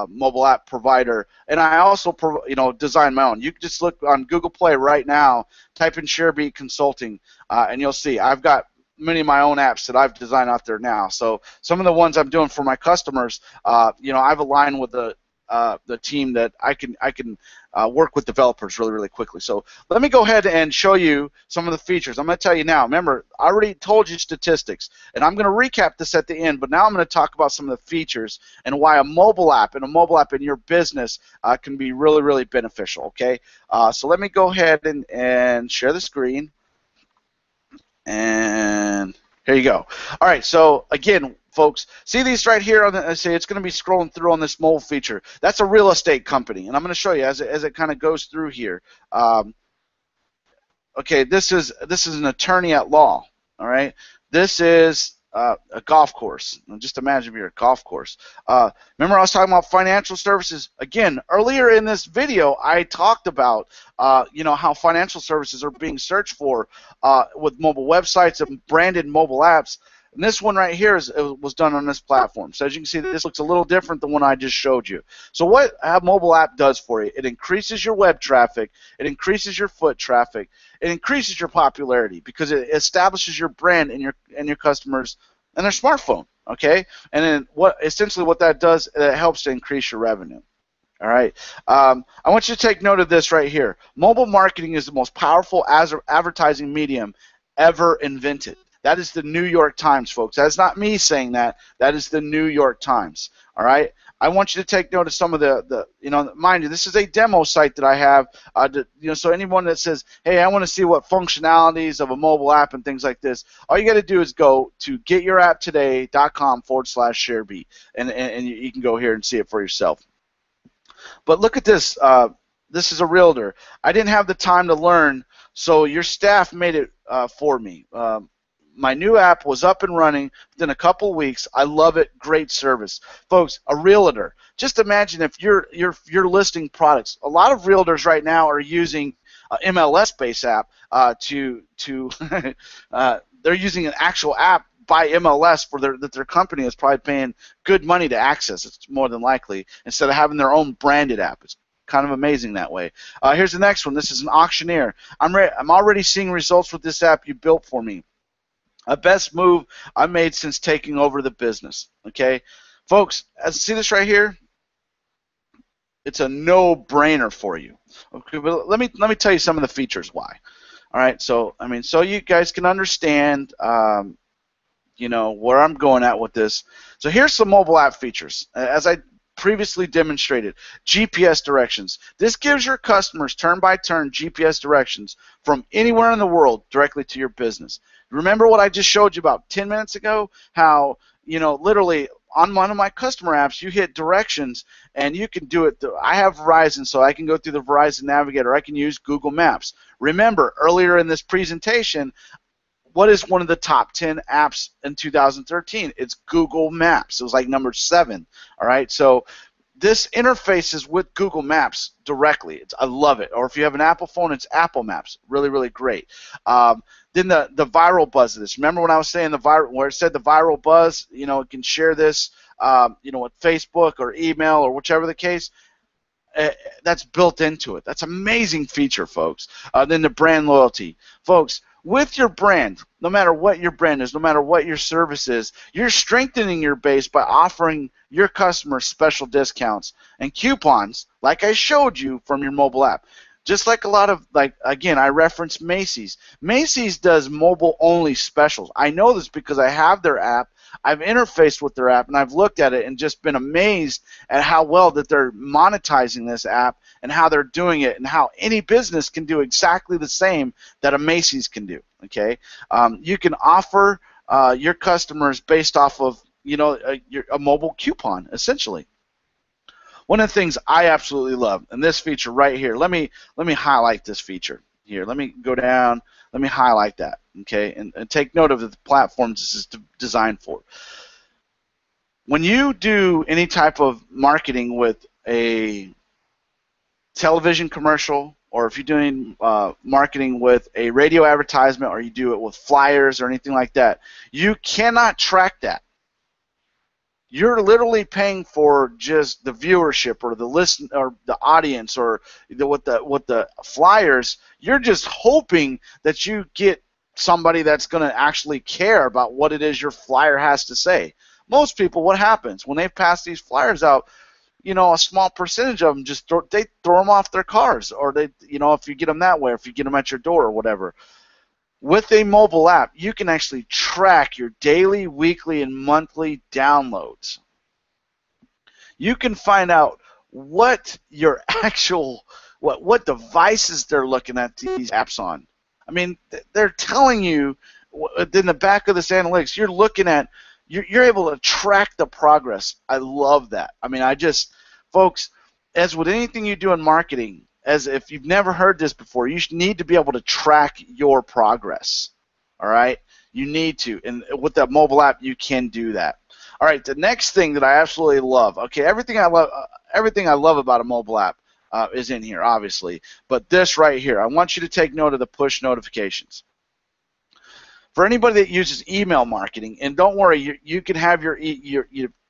mobile app provider, and I also, design my own. You can just look on Google Play right now, type in CherBeat Consulting, and you'll see I've got many of my own apps that I've designed out there now. So some of the ones I'm doing for my customers, I've aligned with the team that I can work with developers really, really quickly. So let me go ahead and show you some of the features. I'm going to tell you now. Remember, I already told you statistics, and I'm going to recap this at the end, but now I'm going to talk about some of the features and why a mobile app in your business can be really, really beneficial, okay? So let me go ahead and share the screen. And here you go. All right, so again, folks, see these right here? I say it's going to be scrolling through on this mobile feature. That's a real estate company, and I'm going to show you as it kind of goes through here. Okay, this is an attorney at law. All right, this is a golf course. Now just imagine if you're a golf course. Remember I was talking about financial services? Again, earlier in this video, I talked about how financial services are being searched for with mobile websites and branded mobile apps. And this one right here was done on this platform. So as you can see, this looks a little different than what I just showed you. So what a mobile app does for you, it increases your web traffic, it increases your foot traffic, it increases your popularity because it establishes your brand and your customers and their smartphone. Okay, and then essentially what that does, it helps to increase your revenue. All right. I want you to take note of this right here. Mobile marketing is the most powerful advertising medium ever invented. That is the New York Times, folks. That's not me saying that. That is the New York Times. All right. I want you to take note of some of mind you, this is a demo site that I have. So anyone that says, hey, I want to see what functionalities of a mobile app and things like this, all you got to do is go to getyourapptoday.com/ShareBeat, and you can go here and see it for yourself. But look at this. This is a realtor. I didn't have the time to learn, so your staff made it for me. My new app was up and running within a couple weeks. I love it. Great service, folks. A realtor. Just imagine if you're listing products. A lot of realtors right now are using MLS-based app they're using an actual app by MLS that their company is probably paying good money to access. It's more than likely instead of having their own branded app. It's kind of amazing that way. Here's the next one. This is an auctioneer. I'm already seeing results with this app you built for me. A best move I made since taking over the business. Okay, folks, see this right here? It's a no-brainer for you. Okay, but let me tell you some of the features why. All right, so so you guys can understand, where I'm going at with this. So here's some mobile app features. As I previously demonstrated. GPS directions. This gives your customers turn-by-turn GPS directions from anywhere in the world directly to your business. Remember what I just showed you about 10 minutes ago? How, literally on one of my customer apps, you hit directions and you can do it. I have Verizon, so I can go through the Verizon Navigator. I can use Google Maps. Remember, earlier in this presentation, what is one of the top 10 apps in 2013? It's Google Maps. It was like number 7. All right, so this interfaces with Google Maps directly. I love it. Or if you have an Apple phone, it's Apple Maps. Really, really great. Then the viral buzz of this. Remember when I was saying where it said the viral buzz? It can share this, with Facebook or email or whichever the case. That's built into it. That's an amazing feature, folks. Then the brand loyalty, folks. With your brand, no matter what your brand is, no matter what your service is, you're strengthening your base by offering your customers special discounts and coupons, like I showed you from your mobile app. Just like a lot of, again, I referenced Macy's. Macy's does mobile-only specials. I know this because I have their app. I've interfaced with their app, and I've looked at it and just been amazed at how well that they're monetizing this app and how they're doing it and how any business can do exactly the same that a Macy's can do. Okay, you can offer your customers based off of a mobile coupon, essentially. One of the things I absolutely love, and this feature right here, let me highlight this feature here. Let me go down. Let me highlight that, okay, and take note of the platforms this is designed for. When you do any type of marketing with a television commercial, or if you're doing marketing with a radio advertisement, or you do it with flyers or anything like that, you cannot track that. You're literally paying for just the viewership or the listen or the audience or with the flyers. You're just hoping that you get somebody that's going to actually care about what it is your flyer has to say. Most people, what happens when they pass these flyers out? A small percentage of them they throw them off their cars, or they, if you get them that way, or if you get them at your door or whatever. With a mobile app, you can actually track your daily, weekly, and monthly downloads. You can find out what your actual, what devices they're looking at these apps on. I mean, they're telling you in the back of this analytics, you're looking at, you're able to track the progress. I love that. I mean, folks, as with anything you do in marketing, as if you've never heard this before, you need to be able to track your progress. All right, you need to, and with that mobile app, you can do that. All right, the next thing that I absolutely love. Okay, everything I love about a mobile app is in here, obviously, but this right here, I want you to take note of the push notifications. For anybody that uses email marketing, and don't worry, you can have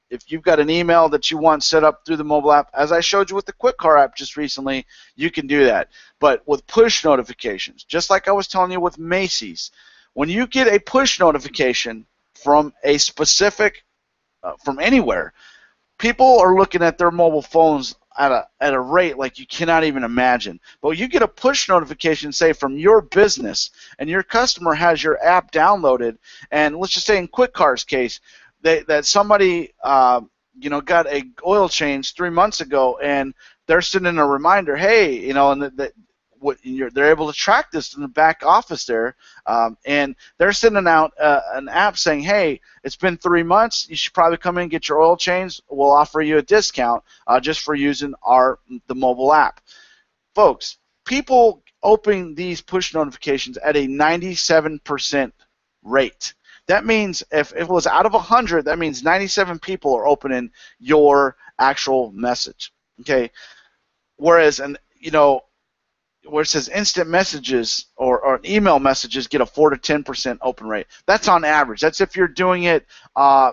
if you've got an email that you want set up through the mobile app, as I showed you with the Quick Car app just recently, you can do that. But with push notifications, just like I was telling you with Macy's, when you get a push notification from a specific, from anywhere, people are looking at their mobile phones at a rate like you cannot even imagine. But you get a push notification, say, from your business, and your customer has your app downloaded, and let's just say in Quick Car's case, that somebody got a oil change 3 months ago, and they're sending a reminder, hey, and they're able to track this in the back office there, and they're sending out an app saying, hey, it's been 3 months, you should probably come in and get your oil changed. We'll offer you a discount just for using the mobile app. Folks, people open these push notifications at a 97% rate. That means if it was out of 100, that means 97 people are opening your actual message. Okay, whereas where it says instant messages or email messages get a 4 to 10% open rate. That's on average. That's if you're doing it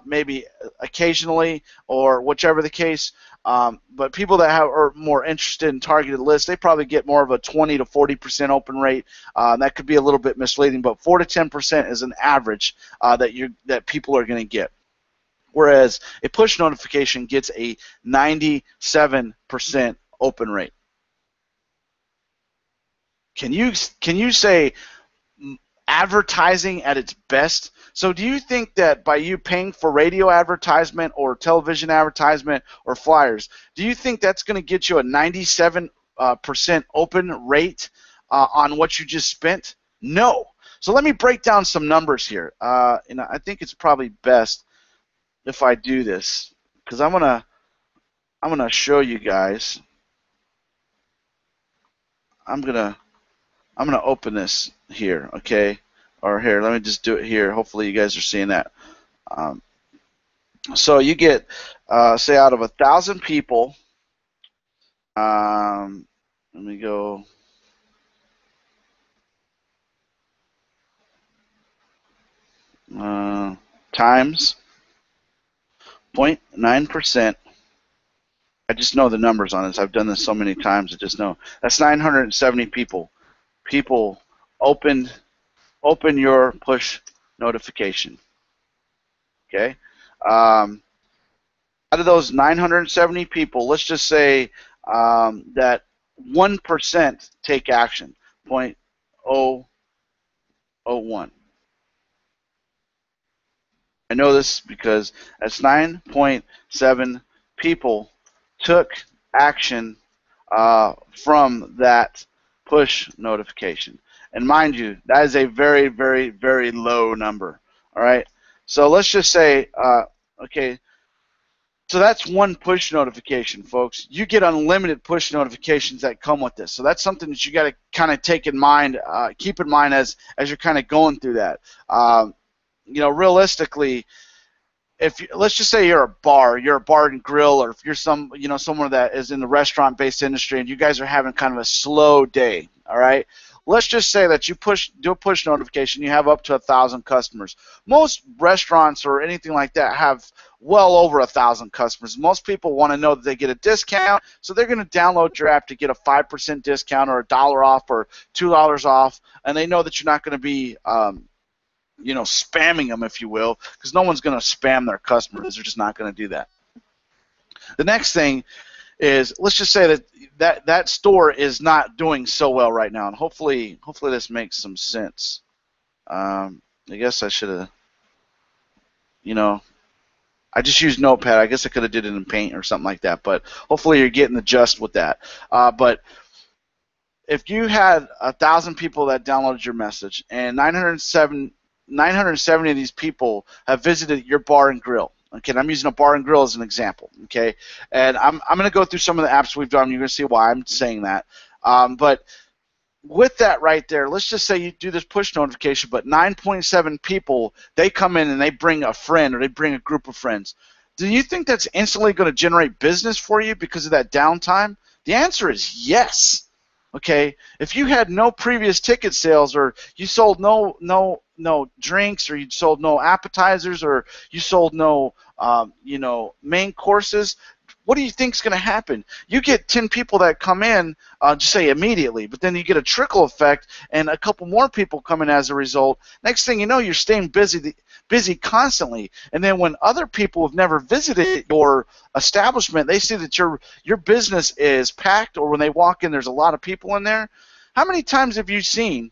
maybe occasionally or whichever the case. But people that are more interested in targeted lists, they probably get more of a 20 to 40% open rate. That could be a little bit misleading, but 4 to 10% is an average that people are going to get. Whereas a push notification gets a 97% open rate. Can you say advertising at its best. So do you think that by you paying for radio advertisement or television advertisement or flyers, do you think that's going to get you a 97% open rate on what you just spent? No. So let me break down some numbers here. And I think it's probably best if I do this, because I'm gonna show you guys. I'm gonna open this here, okay? Or here, let me just do it here. Hopefully you guys are seeing that. So you get, say, out of 1,000 people, let me go. Times 0.9%. I just know the numbers on this. I've done this so many times. I just know. That's 970 people. People open your push notification. Okay. Out of those 970 people, let's just say that 1% take action. 0.001. I know this because that's 9.7 people took action from that push notification. And mind you, that is a very, very, very low number. All right. So let's just say, okay, so that's one push notification, folks. You get unlimited push notifications that come with this. So that's something that you got to kind of take in mind, keep in mind as you're kind of going through that. You know, realistically, let's just say you're a bar and grill, or if you're someone that is in the restaurant-based industry and you guys are having kind of a slow day, all right? Let's just say that you do a push notification, you have up to 1,000 customers. Most restaurants or anything like that have well over 1,000 customers. Most people want to know that they get a discount, so they're going to download your app to get a 5% discount or $1 off or $2 off, and they know that you're not going to be spamming them, if you will, because no one's going to spam their customers. They're just not going to do that. The next thing is, let's just say that store is not doing so well right now, and hopefully this makes some sense. I guess I should have, I just used Notepad. I guess I could have did it in Paint or something like that, but hopefully you're getting the gist with that. But if you had 1,000 people that downloaded your message and 970 of these people have visited your bar and grill. Okay, and I'm using a bar and grill as an example. Okay, and I'm going to go through some of the apps we've done. You're going to see why I'm saying that. But with that right there, let's just say you do this push notification, but 9.7 people, they come in and they bring a friend or they bring a group of friends. Do you think that's instantly going to generate business for you because of that downtime? The answer is yes. Okay, if you had no previous ticket sales, or you sold no drinks, or you sold no appetizers, or you sold no main courses, what do you think is going to happen? You get 10 people that come in, just say immediately, but then you get a trickle effect, and a couple more people come in as a result. Next thing you know, you're staying busy constantly, and then when other people have never visited your establishment, they see that your business is packed, or when they walk in, there's a lot of people in there. How many times have you seen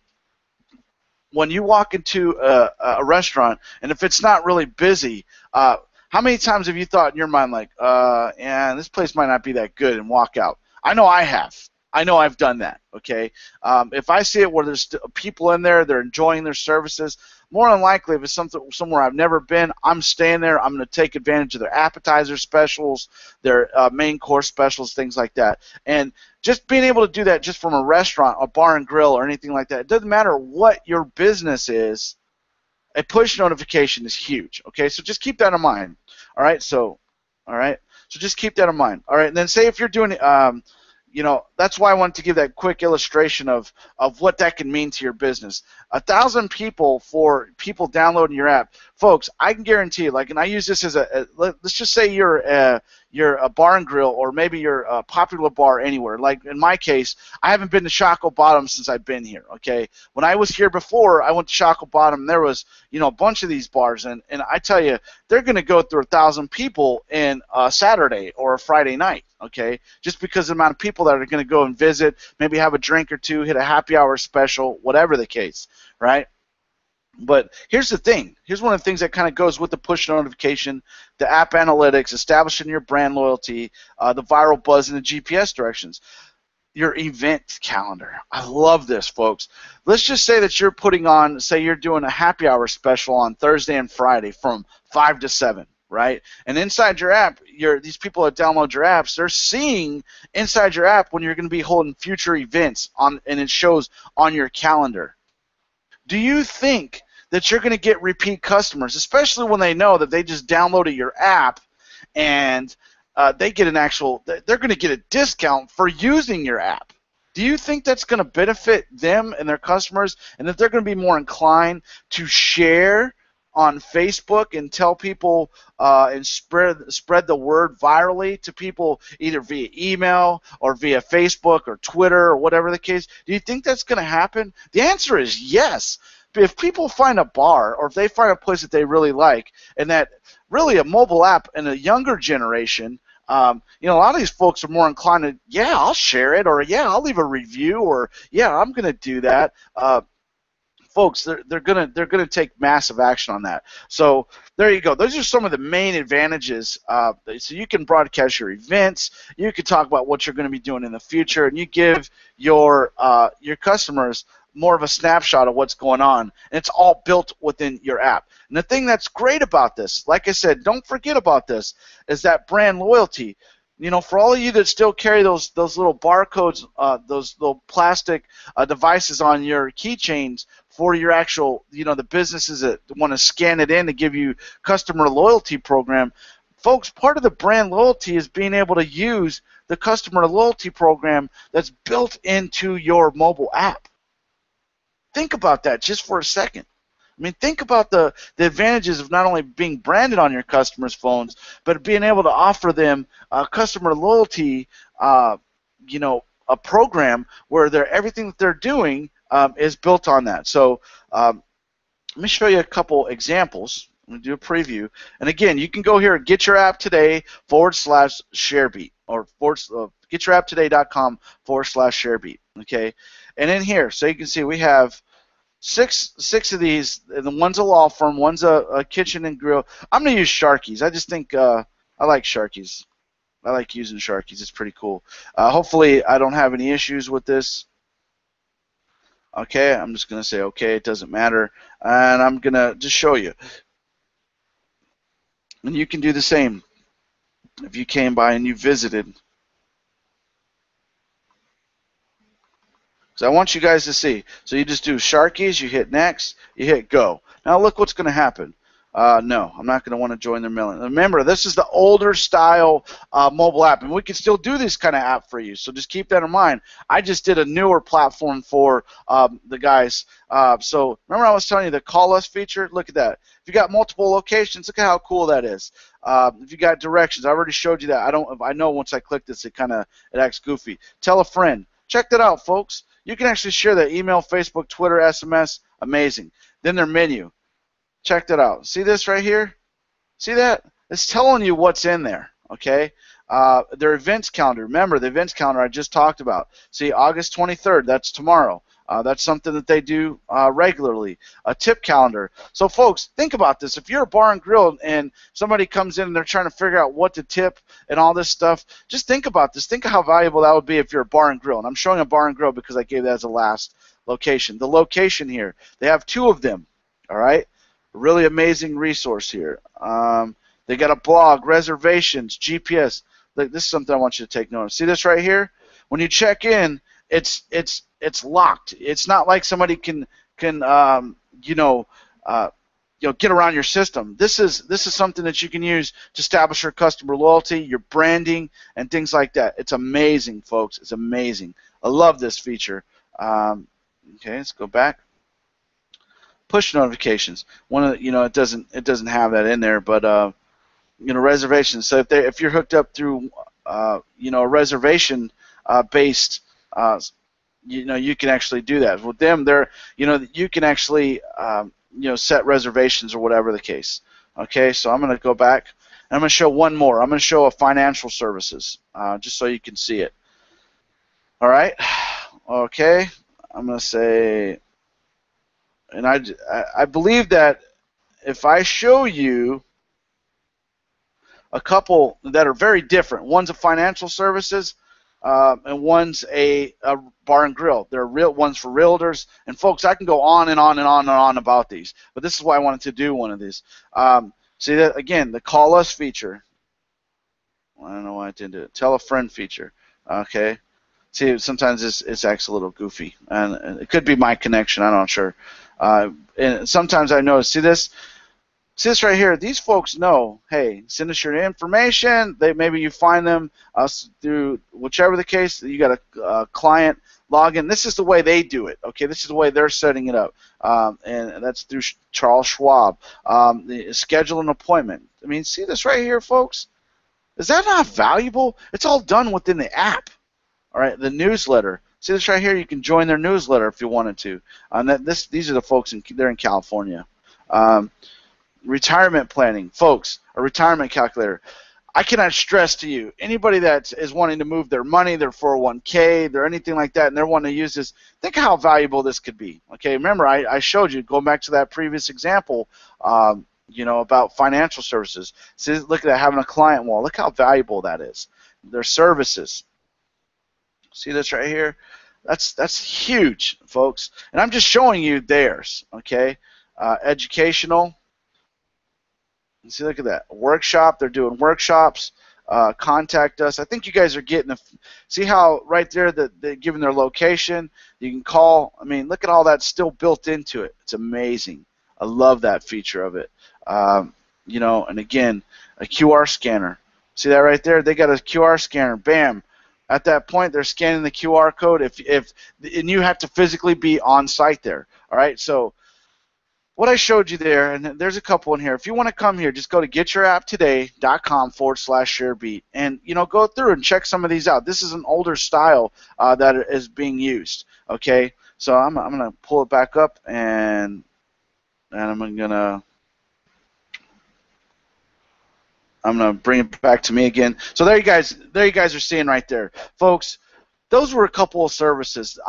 when you walk into a restaurant, and if it's not really busy, how many times have you thought in your mind, like, yeah, this place might not be that good, and walk out? I know I have. I know I've done that, okay? If I see it where there's people in there, they're enjoying their services, more than likely, if it's somewhere I've never been, I'm staying there. I'm going to take advantage of their appetizer specials, their main course specials, things like that. And just being able to do that just from a restaurant, a bar and grill, or anything like that, it doesn't matter what your business is, a push notification is huge, okay? So just keep that in mind, all right? So just keep that in mind, all right? And then say if you're doing that's why I wanted to give that quick illustration of what that can mean to your business. 1,000 people for people downloading your app. Folks, I can guarantee you, and I use this as let's just say you're a bar and grill, or maybe you're a popular bar anywhere. Like in my case, I haven't been to Shockoe Bottom since I've been here, okay? When I was here before, I went to Shockoe Bottom, there was, a bunch of these bars, and I tell you, they're going to go through 1,000 people in a Saturday or a Friday night, okay? Just because of the amount of people that are going to go and visit, maybe have a drink or two, hit a happy hour special, whatever the case, right? But here's the thing. Here's one of the things that kind of goes with the push notification, the app analytics, establishing your brand loyalty, the viral buzz, and the GPS directions. Your event calendar. I love this, folks. Let's just say that you're putting on, say you're doing a happy hour special on Thursday and Friday from 5 to 7, right? And inside your app, these people that download your apps, they're seeing inside your app when you're going to be holding future events on, and it shows on your calendar. Do you think that you're going to get repeat customers, especially when they know that they just downloaded your app and they get they're going to get a discount for using your app? Do you think that's going to benefit them and their customers, and that they're going to be more inclined to share on Facebook and tell people and spread the word virally to people either via email or via Facebook or Twitter or whatever the case? Do you think that's going to happen? The answer is yes. If people find a bar or if they find a place that they really like, and that really a mobile app in a younger generation, a lot of these folks are more inclined to, yeah, I'll share it, or yeah, I'll leave a review, or yeah, I'm going to do that. Folks, they're gonna take massive action on that. So there you go. Those are some of the main advantages. So you can broadcast your events. You can talk about what you're going to be doing in the future, and you give your customers more of a snapshot of what's going on. And it's all built within your app. And the thing that's great about this, like I said, don't forget about this, is that brand loyalty. For all of you that still carry those little barcodes, those little plastic devices on your keychains for your actual, the businesses that want to scan it in to give you customer loyalty program, folks, part of the brand loyalty is being able to use the customer loyalty program that's built into your mobile app. Think about that just for a second. I mean, think about the advantages of not only being branded on your customers' phones, but being able to offer them customer loyalty, a program where everything that they're doing is built on that. So let me show you a couple examples. I'm going to do a preview. And again, you can go here and get your app today /ShareBeat or getyouراpptoday.com/ShareBeat. Okay, and in here, so you can see we have six of these, and the one's a law firm, one's a kitchen and grill. I'm going to use Sharky's. I just think I like Sharky's. I like using Sharky's. It's pretty cool. Hopefully I don't have any issues with this. Okay, I'm just going to say okay, it doesn't matter. And I'm going to just show you. And you can do the same if you came by and you visited. So I want you guys to see. So you just do Sharky's, you hit next, you hit go. Now look what's going to happen. No, I'm not going to want to join their mailing. Remember, this is the older style mobile app, and we can still do this kind of app for you. So just keep that in mind. I just did a newer platform for the guys. So remember I was telling you the call us feature? Look at that. If you got multiple locations, look at how cool that is. If you got directions, I already showed you that. I know once I click this, it acts goofy. Tell a friend. Check that out, folks. You can actually share that email, Facebook, Twitter, SMS. Amazing. Then their menu. Check that out. See this right here? See that? It's telling you what's in there, okay? Their events calendar. Remember, the events calendar I just talked about. See, August 23rd, that's tomorrow. That's something that they do regularly. A tip calendar. So, folks, think about this. If you're a bar and grill and somebody comes in and they're trying to figure out what to tip and all this stuff, just think about this. Think of how valuable that would be if you're a bar and grill. And I'm showing a bar and grill because I gave that as a last location. The location here, they have 2 of them, all right? Really amazing resource here. They got a blog, reservations, GPS. Look, this is something I want you to take note of. See this right here? When you check in, it's locked. It's not like somebody can get around your system. This is something that you can use to establish your customer loyalty, your branding, and things like that. It's amazing, folks. It's amazing. I love this feature. Okay, let's go back. Push notifications. It doesn't have that in there, but reservations. So if you're hooked up through a reservation based you can actually do that. With them, you can actually set reservations or whatever the case. Okay, so I'm going to go back and I'm going to show one more. I'm going to show a financial services just so you can see it. All right. Okay, I'm going to say And I believe that if I show you a couple that are very different, one's a financial services, and one's a bar and grill. They're real ones for realtors. And folks, I can go on and on and on and on about these, but this is why I wanted to do one of these. See that again, the call us feature. I don't know why I didn't do it. Tell a friend feature. Okay. See, sometimes it's actually a little goofy, and it could be my connection. I'm not sure. And sometimes I notice. See this right here. These folks know. Hey, send us your information. Maybe you find them through whichever the case. You got a client login. This is the way they do it. Okay, this is the way they're setting it up, and that's through Charles Schwab. Schedule an appointment. I mean, see this right here, folks. Is that not valuable? It's all done within the app. All right, the newsletter. See this right here? You can join their newsletter if you wanted to. These are the folks they're in California. Retirement planning, folks. A retirement calculator. I cannot stress to you, anybody that is wanting to move their money, their 401k, their anything like that, and they're wanting to use this, think how valuable this could be. Okay, remember I showed you, going back to that previous example, about financial services. See, look at that, having a client wall. Look how valuable that is. Their services. See this right here? That's huge, folks. And I'm just showing you theirs. Okay, educational. See, look at that. Workshop. They're doing workshops. Contact us. I think you guys are getting see how right there that they're giving their location. You can call. I mean, look at all that still built into it. It's amazing. I love that feature of it. And again, a QR scanner. See that right there? They got a QR scanner. Bam. At that point, they're scanning the QR code. And you have to physically be on site there. All right. So what I showed you there, and there's a couple in here. If you want to come here, just go to getyourapptoday.com/ShareBeat, and go through and check some of these out. This is an older style that is being used. Okay. So I'm gonna pull it back up and I'm gonna bring it back to me again. So there you guys are seeing right there, folks. Those were a couple of services.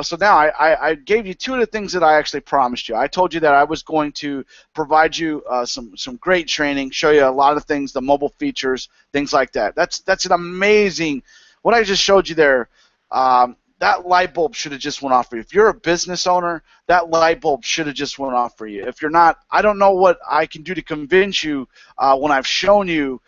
So now I gave you two of the things that I actually promised you. I told you that I was going to provide you some great training, show you a lot of things, the mobile features, things like that. That's an amazing. What I just showed you there. That light bulb should have just went off for you. If you're a business owner, that light bulb should have just went off for you. If you're not, I don't know what I can do to convince you when I've shown you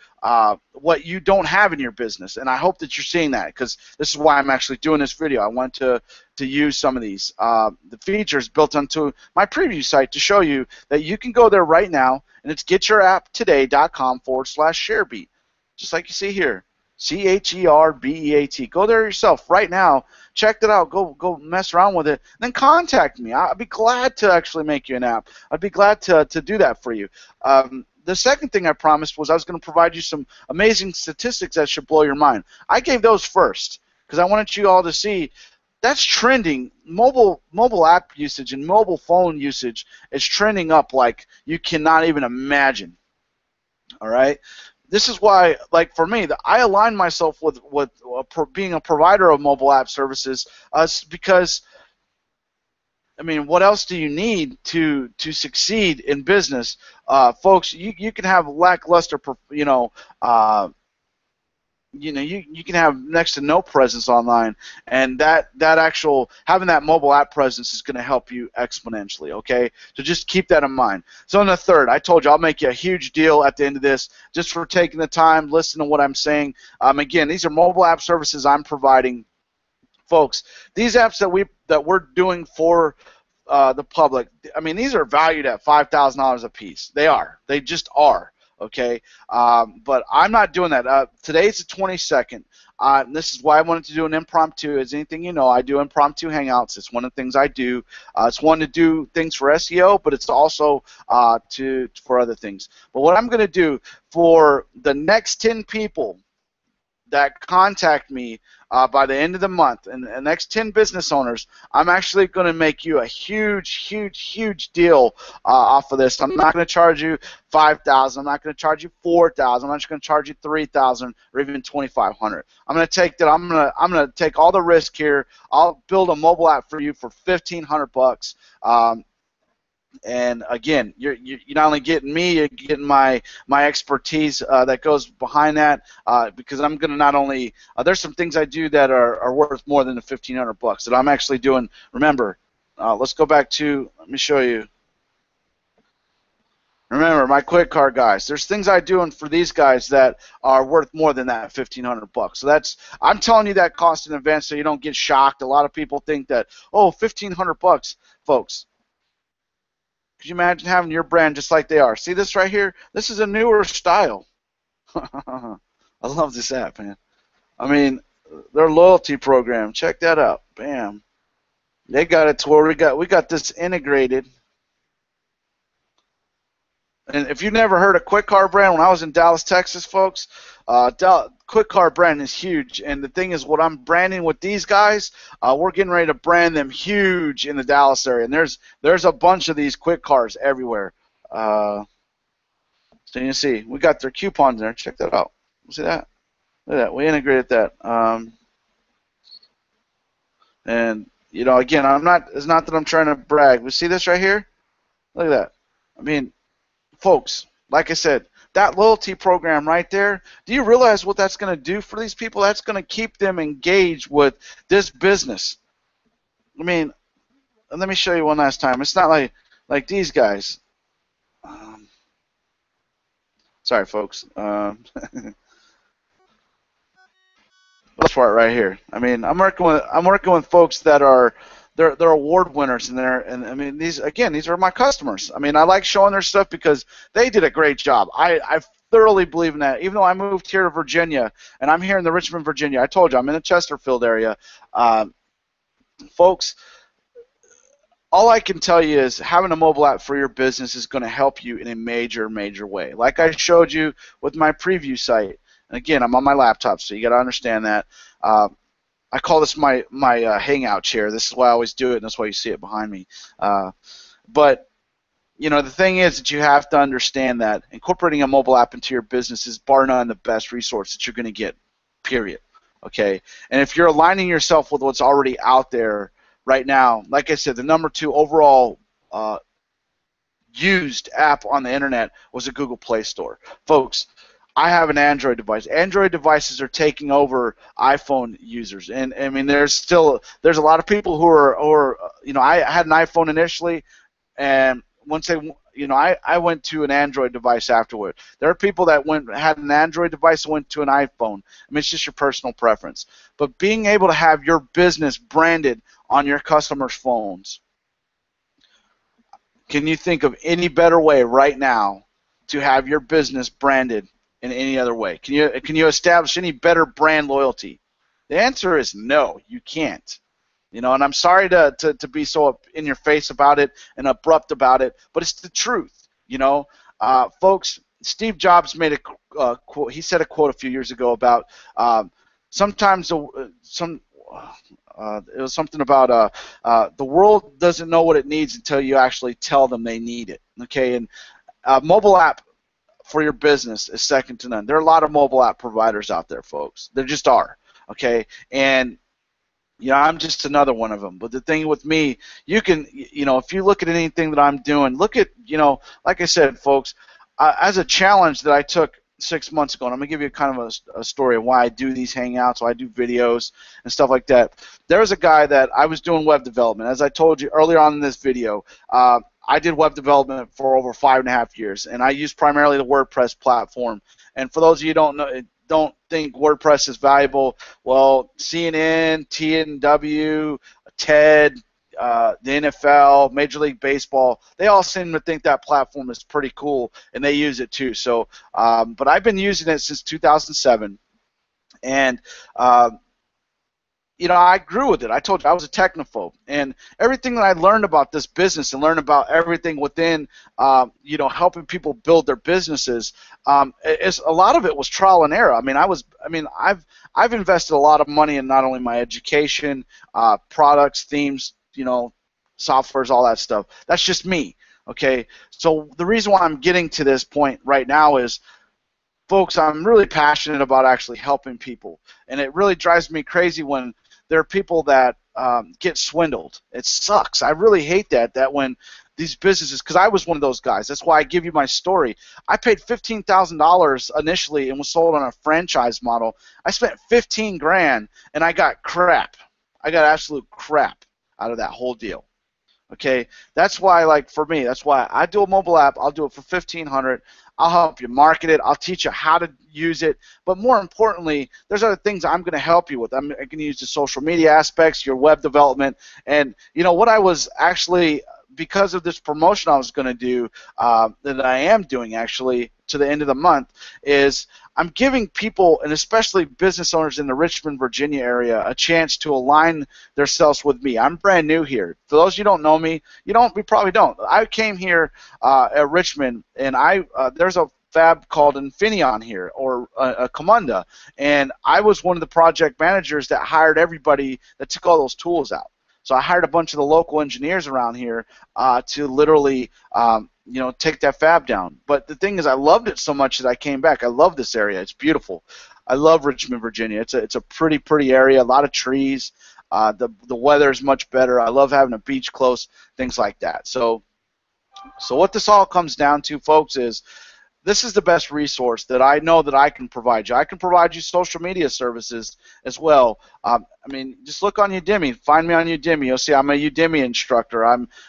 what you don't have in your business. And I hope that you're seeing that, because this is why I'm actually doing this video. I want to use some of these the features built onto my preview site to show you that you can go there right now, and it's getyourapptoday.com/ShareBeat, just like you see here. CHERBEAT. Go there yourself right now. Check that out. Go mess around with it. Then contact me. I'd be glad to actually make you an app. I'd be glad to do that for you. The second thing I promised was I was going to provide you some amazing statistics that should blow your mind. I gave those first because I wanted you all to see that's trending. Mobile app usage and mobile phone usage is trending up like you cannot even imagine. All right. This is why, like for me, I align myself with being a provider of mobile app services because, I mean, what else do you need to succeed in business, folks? You can have lackluster, you can have next to no presence online, and that actual having that mobile app presence is going to help you exponentially. Okay, so just keep that in mind. So in the third, I told you I'll make you a huge deal at the end of this just for taking the time, listening to what I'm saying. Again, these are mobile app services I'm providing, folks. These apps that we're doing for the public, I mean, these are valued at $5,000 a piece. They just are. Okay, but I'm not doing that. Today's the 22nd. And this is why I wanted to do an impromptu. As anything you know, I do impromptu hangouts. It's one of the things I do. It's one to do things for SEO, but it's also for other things. But what I'm going to do for the next 10 people that contact me by the end of the month, and the next 10 business owners, I'm actually going to make you a huge deal off of this. I'm not going to charge you $5,000. I'm not going to charge you $4,000. I'm just going to charge you $3,000 or even $2,500. I'm going to take that. I'm going to take all the risk here. I'll build a mobile app for you for $1,500. And again, you're not only getting me, you're getting my expertise that goes behind that, because I'm going to not only there's some things I do that are worth more than the $1,500 that I'm actually doing. Remember, let's go back to, let me show you. Remember, my quick card guys. There's things I do for these guys that are worth more than that $1,500. So that's, I'm telling you that cost in advance so you don't get shocked. A lot of people think that, oh, $1,500, folks. Could you imagine having your brand just like they are? See this right here? This is a newer style. I love this app, man. I mean, their loyalty program. Check that out. Bam. They got it to where we got this integrated. And if you've never heard of Quick Card brand, when I was in Dallas, Texas, folks, Quick Card brand is huge. And the thing is, what I'm branding with these guys, we're getting ready to brand them huge in the Dallas area. And there's a bunch of these Quick Cards everywhere. So you can see, we got their coupons there. Check that out. See that? Look at that. We integrated that. And, you know, again, it's not that I'm trying to brag. But see this right here? Look at that. I mean, folks, like I said, that loyalty program right there, do you realize what that's going to do for these people? That's going to keep them engaged with this business. I mean, let me show you one last time. It's not like these guys. Sorry, folks. This part right here. I mean, I'm working with folks that are they're award winners, and I mean, these are my customers. I mean, I like showing their stuff because they did a great job. I thoroughly believe in that. Even though I moved here to Virginia, and I'm here in the Richmond, Virginia. I told you I'm in the Chesterfield area. Folks, all I can tell you is having a mobile app for your business is going to help you in a major, major way. Like I showed you with my preview site. And again, I'm on my laptop, so you got to understand that. I call this my hangout chair. This is why I always do it, and that's why you see it behind me. But you know, the thing is that you have to understand that incorporating a mobile app into your business is bar none the best resource that you're going to get, period. Okay? And if you're aligning yourself with what's already out there right now, like I said, the #2 overall used app on the internet was a Google Play Store. Folks, I have an Android device. Android devices are taking over iPhone users, and I mean, there's a lot of people who are you know, I had an iPhone initially, and once I went to an Android device afterward. There are people that had an Android device and went to an iPhone. I mean, it's just your personal preference. But being able to have your business branded on your customers' phones, can you think of any better way right now to have your business branded in any other way? Can you establish any better brand loyalty? The answer is no, you can't. You know, and I'm sorry to be so in your face about it and abrupt about it, but it's the truth. You know, folks, Steve Jobs made a quote. He said a quote a few years ago about sometimes it was something about the world doesn't know what it needs until you actually tell them they need it. Okay, and mobile app for your business is second to none. There are a lot of mobile app providers out there, folks. There just are. Okay, and you know, I'm just another one of them. But the thing with me, you can, you know, if you look at anything that I'm doing, look at, you know, like I said, folks, as a challenge that I took 6 months ago, and I'm going to give you kind of a story of why I do these hangouts, why I do videos and stuff like that. There was a guy that I was doing web development. As I told you earlier on in this video, I did web development for over 5.5 years, and I use primarily the WordPress platform. And for those of you who don't think WordPress is valuable, well, CNN, TNW, TED, the NFL, Major League Baseball, they all seem to think that platform is pretty cool, and they use it too. So, but I've been using it since 2007, and you know, I grew with it. I told you I was a technophobe, and everything that I learned about this business and learned about everything within, you know, helping people build their businesses, a lot of it was trial and error. I mean, I've invested a lot of money in not only my education, products, themes, you know, softwares, all that stuff. That's just me. Okay, so the reason why I'm getting to this point right now is, folks, I'm really passionate about actually helping people, and it really drives me crazy when there are people that get swindled. It sucks. I really hate that when these businesses, because I was one of those guys. That's why I give you my story. I paid $15,000 initially and was sold on a franchise model. I spent 15 grand and I got crap. I got absolute crap out of that whole deal. Okay, that's why, like, for me, that's why I do a mobile app. I'll do it for $1,500. I'll help you market it. I'll teach you how to use it. But more importantly, there's other things I'm going to help you with. I'm going to use the social media aspects, your web development, and you know what I was actually, because of this promotion I was going to do, that I am doing actually to the end of the month, is I'm giving people, and especially business owners in the Richmond, Virginia area, a chance to align themselves with me. I'm brand new here. For those of you who don't know me, you probably don't. I came here at Richmond, and there's a fab called Infineon here, or a Commanda, and I was one of the project managers that hired everybody that took all those tools out. So I hired a bunch of the local engineers around here to literally, take that fab down. But the thing is, I loved it so much that I came back. I love this area. It's beautiful. I love Richmond, Virginia. It's a pretty area. A lot of trees. The weather is much better. I love having a beach close. Things like that. So what this all comes down to, folks, is this is the best resource that I know that I can provide you. I can provide you social media services as well. I mean, just look on Udemy. Find me on Udemy. You'll see I'm a Udemy instructor.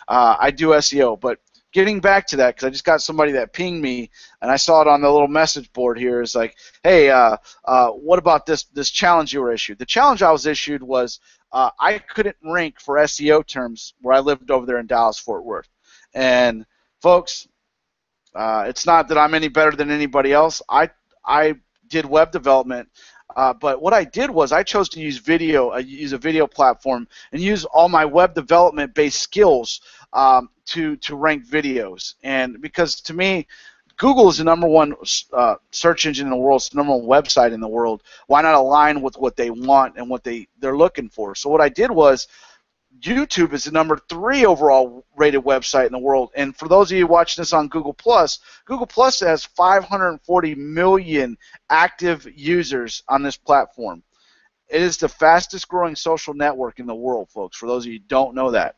I do SEO. But getting back to that, because I just got somebody that pinged me, and I saw it on the little message board here. It's like, hey, what about this challenge you were issued? The challenge I was issued was I couldn't rank for SEO terms where I lived over there in Dallas, Fort Worth. And folks, it's not that I'm any better than anybody else. I did web development, but what I did was I chose to use video, use a video platform, and use all my web development-based skills to rank videos. And because to me, Google is the #1 search engine in the world. It's the #1 website in the world. Why not align with what they want and what they're looking for? So what I did was, YouTube is the #3 overall rated website in the world. And for those of you watching this on Google Plus has 540 million active users on this platform. It is the fastest growing social network in the world, folks, for those of you who don't know that.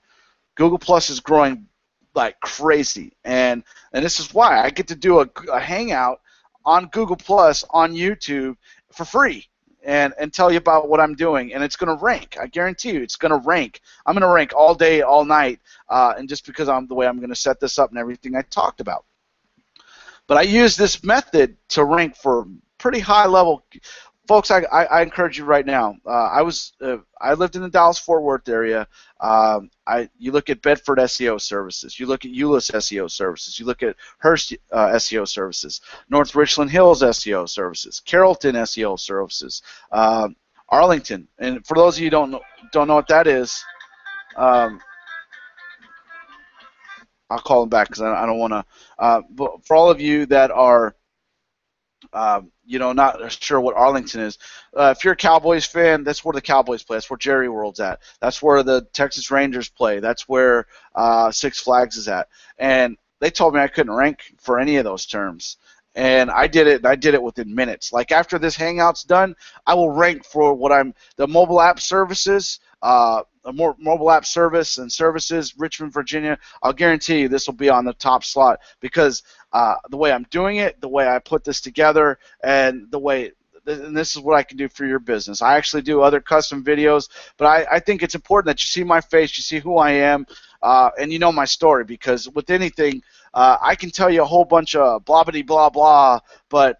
Google Plus is growing like crazy. And this is why I get to do a hangout on Google Plus on YouTube for free. And tell you about what I'm doing, and it's going to rank. I guarantee you, it's going to rank. I'm going to rank all day, all night, and just because I'm the way I'm going to set this up and everything I talked about. But I use this method to rank for pretty high level. Folks, I encourage you right now. I lived in the Dallas-Fort Worth area. You look at Bedford SEO services. You look at Euless SEO services. You look at Hearst SEO services. North Richland Hills SEO services. Carrollton SEO services. Arlington. And for those of you who don't know what that is, I'll call them back because I don't want to. But for all of you that are not sure what Arlington is. If you're a Cowboys fan, that's where the Cowboys play. That's where Jerry World's at. That's where the Texas Rangers play. That's where Six Flags is at. And they told me I couldn't rank for any of those terms. And I did it, and I did it within minutes. Like after this hangout's done, I will rank for the mobile app services, mobile app service and services, Richmond, Virginia. I'll guarantee you this will be on the top slot because the way I'm doing it, the way I put this together, and and this is what I can do for your business. I actually do other custom videos, but I think it's important that you see my face, you see who I am, and you know my story, because with anything, I can tell you a whole bunch of blah, blah, blah, blah, but,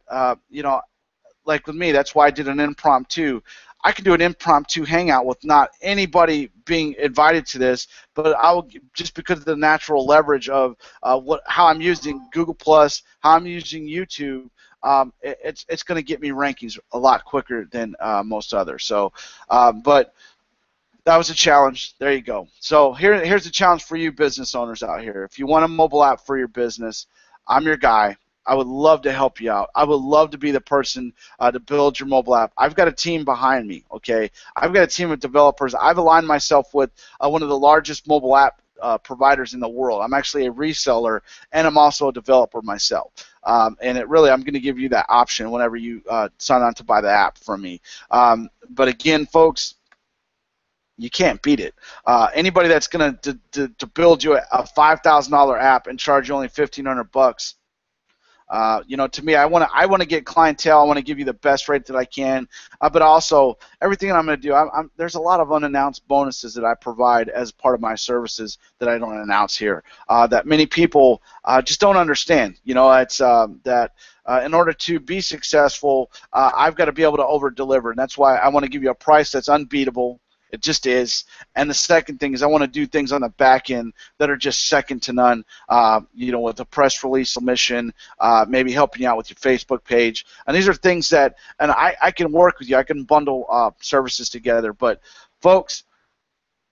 like with me, that's why I did an impromptu. I can do an impromptu hangout with not anybody being invited to this, but just because of the natural leverage of how I'm using Google Plus, how I'm using YouTube, it's going to get me rankings a lot quicker than most others. So, but that was a challenge. There you go. So here's the challenge for you business owners out here. If you want a mobile app for your business, I'm your guy. I would love to help you out. I would love to be the person to build your mobile app. I've got a team behind me, okay? I've got a team of developers. I've aligned myself with one of the largest mobile app providers in the world. I'm actually a reseller, and I'm also a developer myself. And I'm going to give you that option whenever you sign on to buy the app from me. But again, folks, You can't beat it. Anybody that's going to build you a $5,000 app and charge you only $1,500, to me, I want to get clientele. I want to give you the best rate that I can, but also everything that I'm going to do. There's a lot of unannounced bonuses that I provide as part of my services that I don't announce here. That many people just don't understand. It's that. In order to be successful, I've got to be able to over-deliver, and that's why I want to give you a price that's unbeatable. It just is. And the second thing is I want to do things on the back end that are just second to none, with a press release submission, maybe helping you out with your Facebook page. And these are things that, and I can work with you. I can bundle services together. But, folks,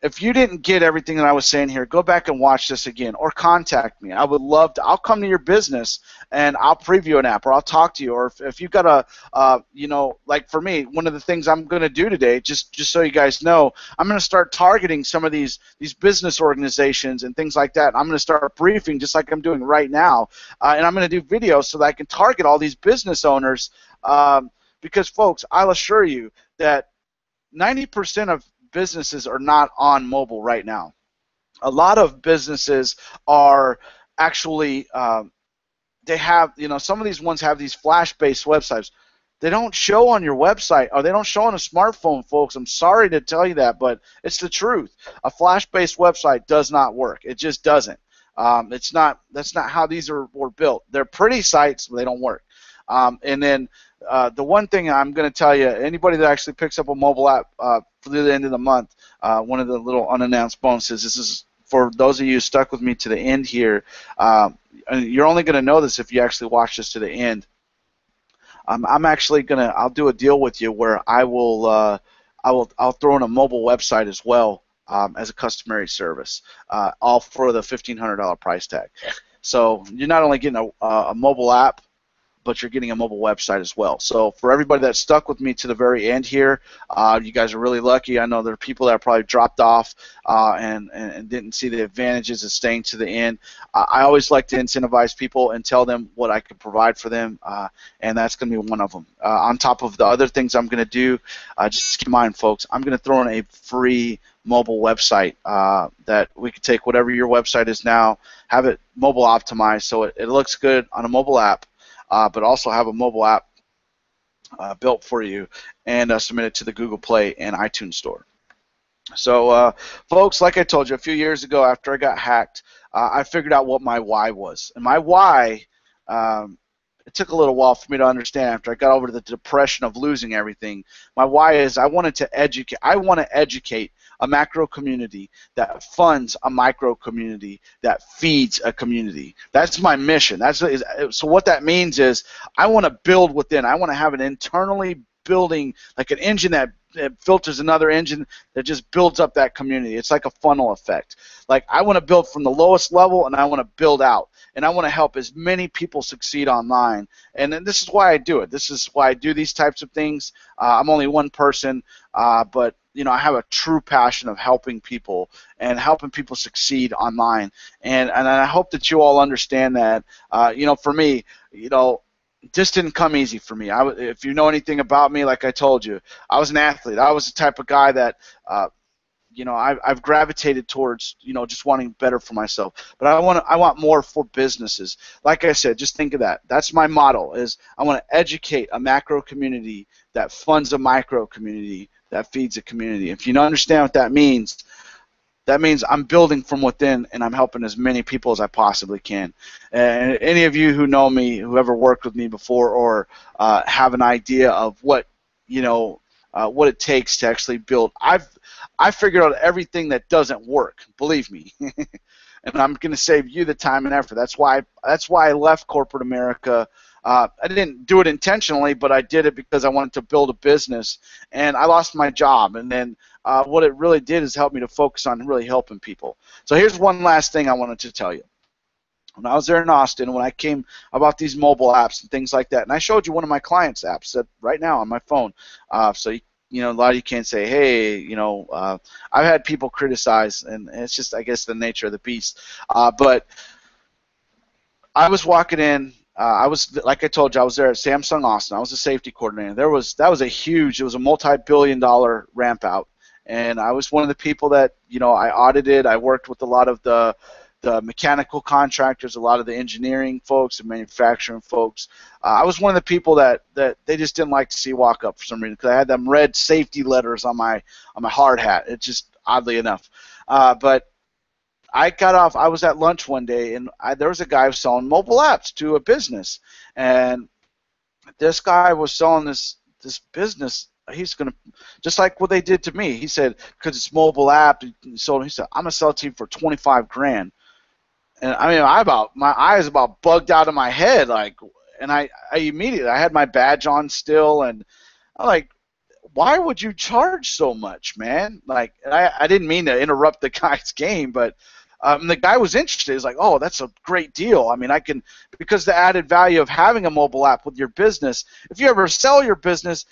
if you didn't get everything that I was saying here, go back and watch this again or contact me. I would love to. I'll come to your business and I'll preview an app or I'll talk to you. Or if you've got like for me, one of the things I'm going to do today, just so you guys know, I'm going to start targeting some of these business organizations and things like that. I'm going to start briefing just like I'm doing right now. And I'm going to do videos so that I can target all these business owners because, folks, I'll assure you that 90% of businesses are not on mobile right now. A lot of businesses are actually, they have, some of these ones have these flash-based websites. They don't show on your website, or they don't show on a smartphone, folks. I'm sorry to tell you that, but it's the truth. A flash-based website does not work. It just doesn't. That's not how these were built. They're pretty sites, but they don't work. And then the one thing I'm going to tell you, anybody that actually picks up a mobile app through the end of the month, one of the little unannounced bonuses, this is for those of you who stuck with me to the end here, and you're only going to know this if you actually watch this to the end. I'm actually I'll do a deal with you where I'll throw in a mobile website as well as a customary service, all for the $1,500 price tag. So you're not only getting a mobile app, but you're getting a mobile website as well. So for everybody that stuck with me to the very end here, you guys are really lucky. I know there are people that probably dropped off and didn't see the advantages of staying to the end. I always like to incentivize people and tell them what I can provide for them, and that's going to be one of them. On top of the other things I'm going to do, just keep in mind, folks, I'm going to throw in a free mobile website that we can take whatever your website is now, have it mobile optimized so it looks good on a mobile app, but also have a mobile app built for you and submit it to the Google Play and iTunes Store. So, folks, like I told you, a few years ago after I got hacked, I figured out what my why was. And my why, it took a little while for me to understand after I got over the depression of losing everything. My why is I want to educate a macro community that funds a micro community that feeds a community. That's my mission. So what that means is I want to build within. I want to have an internally building, like an engine that filters another engine that just builds up that community. It's like a funnel effect. Like I want to build from the lowest level and I want to build out. And I want to help as many people succeed online. And this is why I do it. This is why I do these types of things. I'm only one person, but I have a true passion of helping people and helping people succeed online. And I hope that you all understand that. For me, this didn't come easy for me. If you know anything about me, like I told you, I was an athlete. I was the type of guy that I've gravitated towards, just wanting better for myself. But I want more for businesses. Like I said, just think of that. That's my model, is I want to educate a macro community that funds a micro community that feeds a community. If you don't understand what that means I'm building from within and I'm helping as many people as I possibly can. And any of you who know me, who ever worked with me before, or have an idea of what it takes to actually build, I figured out everything that doesn't work. Believe me, and I'm going to save you the time and effort. That's why I left corporate America. I didn't do it intentionally, but I did it because I wanted to build a business, and I lost my job. And then what it really did is help me to focus on really helping people. So here's one last thing I wanted to tell you. When I was there in Austin, when I came about these mobile apps and things like that, and I showed you one of my clients' apps right now on my phone, so a lot of you can't say, hey, I've had people criticize, and it's just, I guess, the nature of the beast. But I was walking in. Like I told you, I was there at Samsung Austin. I was a safety coordinator. It was a multi-billion-dollar ramp out, and I was one of the people that, you know, I audited. I worked with a lot of the mechanical contractors, a lot of the engineering folks, the manufacturing folks. I was one of the people that they just didn't like to see walk up for some reason, because I had them red safety letters on my hard hat. It just, oddly enough, but I got off. I was at lunch one day, and there was a guy selling mobile apps to a business, and this guy was selling this business. He's gonna, just like what they did to me. He said, because it's mobile app, he sold. He said, I'm gonna sell it to you for 25 grand. And I mean, my eyes about bugged out of my head, like, and I immediately, I had my badge on still, and I'm like, why would you charge so much, man? Like, I didn't mean to interrupt the guy's game, but the guy was interested. He's like, oh, that's a great deal. I mean, I can, because the added value of having a mobile app with your business, if you ever sell your business,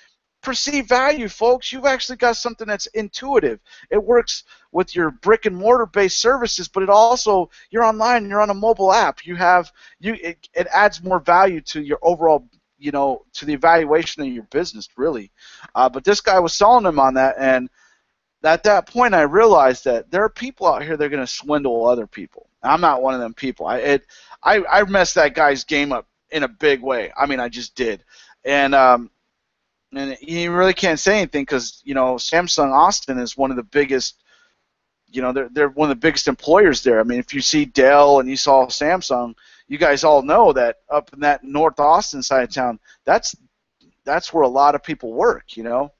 perceived value, folks, you've actually got something that's intuitive. It works with your brick and mortar based services, but it also, you're online, you're on a mobile app. It adds more value to your overall, you know, to the evaluation of your business, really. But this guy was selling them on that, and at that point I realized that there are people out here that are going to swindle other people. I'm not one of them people. I messed that guy's game up in a big way. I mean, I just did. And you really can't say anything, because, you know, Samsung Austin is one of the biggest, you know, they're one of the biggest employers there. I mean, if you see Dell and you saw Samsung, you guys all know that up in that North Austin side of town, that's where a lot of people work, you know.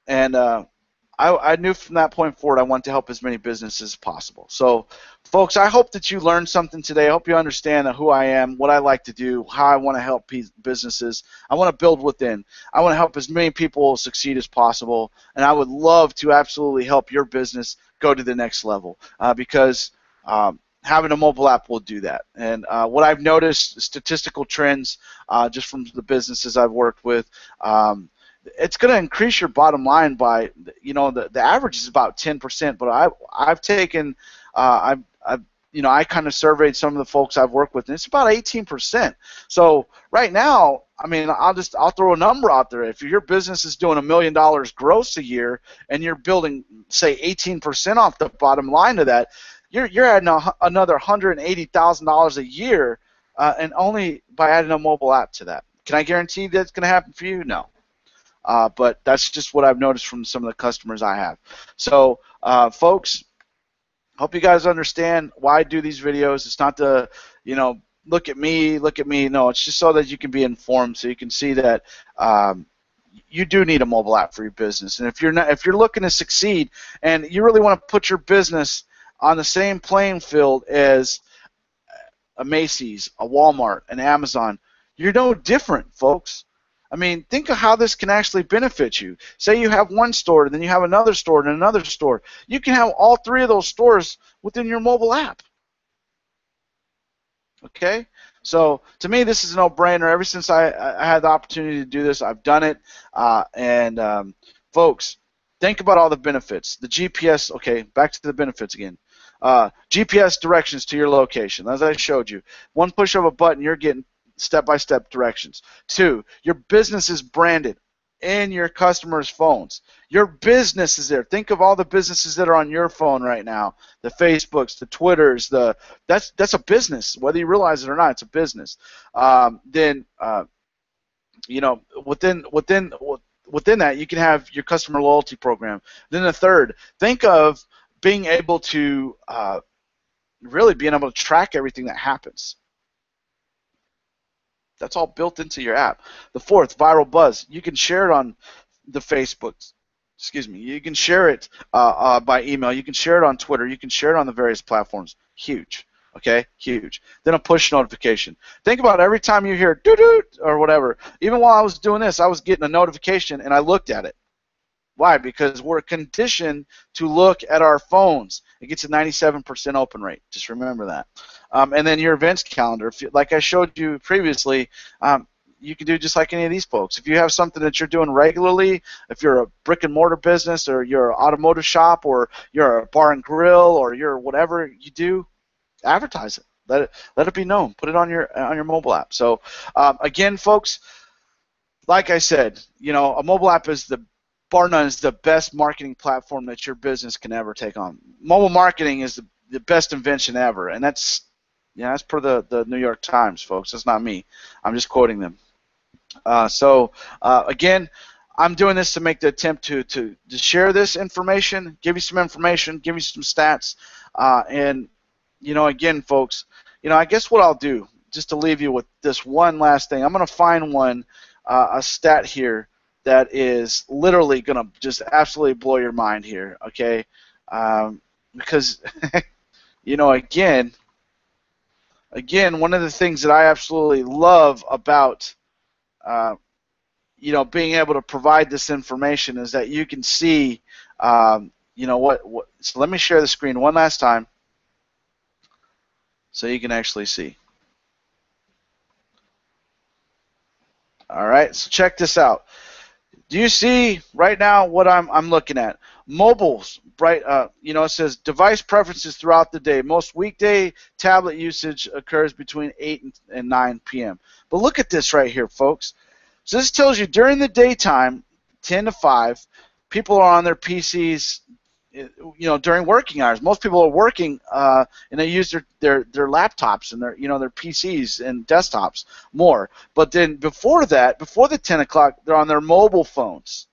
And I knew from that point forward I wanted to help as many businesses as possible. So, folks, I hope that you learned something today. I hope you understand who I am, what I like to do, how I want to help businesses. I want to build within. I want to help as many people succeed as possible, and I would love to absolutely help your business go to the next level, because having a mobile app will do that. And what I've noticed, statistical trends, just from the businesses I've worked with, it's going to increase your bottom line by, you know, the average is about 10%, but I've taken, you know, I kind of surveyed some of the folks I've worked with, and it's about 18%. So right now, I mean, I'll throw a number out there. If your business is doing $1 million gross a year, and you're building, say, 18% off the bottom line of that, you're adding another $180,000 a year, and only by adding a mobile app to that. Can I guarantee that's going to happen for you? No. But that's just what I've noticed from some of the customers I have. So, folks, hope you guys understand why I do these videos. It's not to, you know, look at me. No, it's just so that you can be informed, so you can see that you do need a mobile app for your business. And if you're looking to succeed, and you really want to put your business on the same playing field as a Macy's, a Walmart, an Amazon, you're no different, folks. I mean, think of how this can actually benefit you. Say you have one store, and then you have another store and another store. You can have all three of those stores within your mobile app. Okay? So, to me, this is a no-brainer. Ever since I had the opportunity to do this, I've done it. Folks, think about all the benefits. The GPS, okay, back to the benefits again. GPS directions to your location, as I showed you. One push of a button, you're getting step-by-step directions. 2, your business is branded in your customers' phones. Your business is there. Think of all the businesses that are on your phone right now. The Facebooks, the Twitters, that's a business. Whether you realize it or not, it's a business. Then you know, within that, you can have your customer loyalty program. Then the third, think of being able to really being able to track everything that happens. That's all built into your app. The fourth, viral buzz. You can share it on the Facebooks. Excuse me. You can share it by email. You can share it on Twitter. You can share it on the various platforms. Huge. Okay? Huge. Then a push notification. Think about every time you hear doo-doo or whatever. Even while I was doing this, I was getting a notification, and I looked at it. Why? Because we're conditioned to look at our phones. It gets a 97% open rate. Just remember that. And then your events calendar. Like I showed you previously, you can do just like any of these folks. If you have something that you're doing regularly, if you're a brick and mortar business, or you're an automotive shop, or you're a bar and grill, or you're whatever you do, advertise it. Let it be known. Put it on your mobile app. So again, folks, like I said, you know, a mobile app is the bar none, is the best marketing platform that your business can ever take on. Mobile marketing is the best invention ever, and that's, yeah, that's per the New York Times, folks. That's not me. I'm just quoting them. Again, I'm doing this to make the attempt to share this information, give you some information, give you some stats, and again, folks, I guess what I'll do, just to leave you with this one last thing, I'm going to find one, a stat here that is literally going to just absolutely blow your mind here, okay? Because, again, one of the things that I absolutely love about, being able to provide this information is that you can see, what. So let me share the screen one last time so you can actually see. All right, so check this out. Do you see right now what I'm looking at? Mobiles, right? It says device preferences throughout the day. Most weekday tablet usage occurs between 8 and 9 p.m. But look at this right here, folks. So this tells you during the daytime, 10 to 5, people are on their PCs, during working hours. Most people are working, and they use their laptops and their PCs and desktops more. But then before that, before the 10 o'clock, they're on their mobile phones.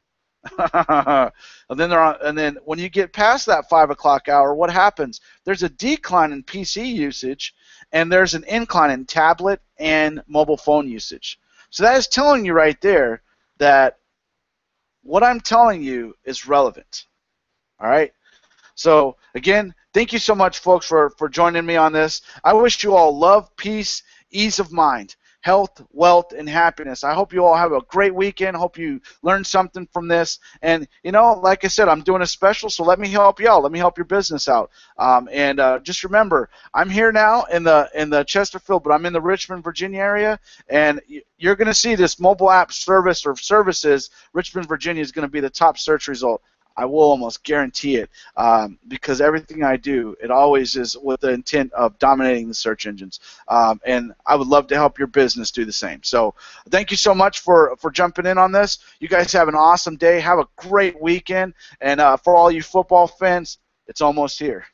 and then when you get past that 5 o'clock hour, what happens? There's a decline in PC usage, and there's an incline in tablet and mobile phone usage. So that is telling you right there that what I'm telling you is relevant. All right? So, again, thank you so much, folks, for joining me on this. I wish you all love, peace, ease of mind, health, wealth, and happiness. I hope you all have a great weekend. Hope you learned something from this. And, like I said, I'm doing a special, so let me help you out. Let me help your business out. Just remember, I'm here now in the Chesterfield, but I'm in the Richmond, Virginia area, and you're going to see this mobile app service or services. Richmond, Virginia is going to be the top search result. I will almost guarantee it, because everything I do, it always is with the intent of dominating the search engines. And I would love to help your business do the same. So thank you so much for jumping in on this. You guys have an awesome day. Have a great weekend. And for all you football fans, it's almost here.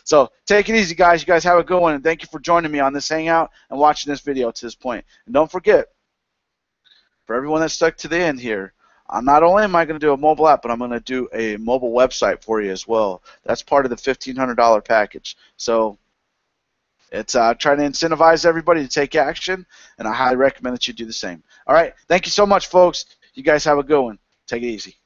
So take it easy, guys. You guys have a good one. And thank you for joining me on this hangout and watching this video to this point. And don't forget, for everyone that stuck to the end here, not only am I going to do a mobile app, but I'm going to do a mobile website for you as well. That's part of the $1,500 package. So it's trying to incentivize everybody to take action, and I highly recommend that you do the same. All right, thank you so much, folks. You guys have a good one. Take it easy.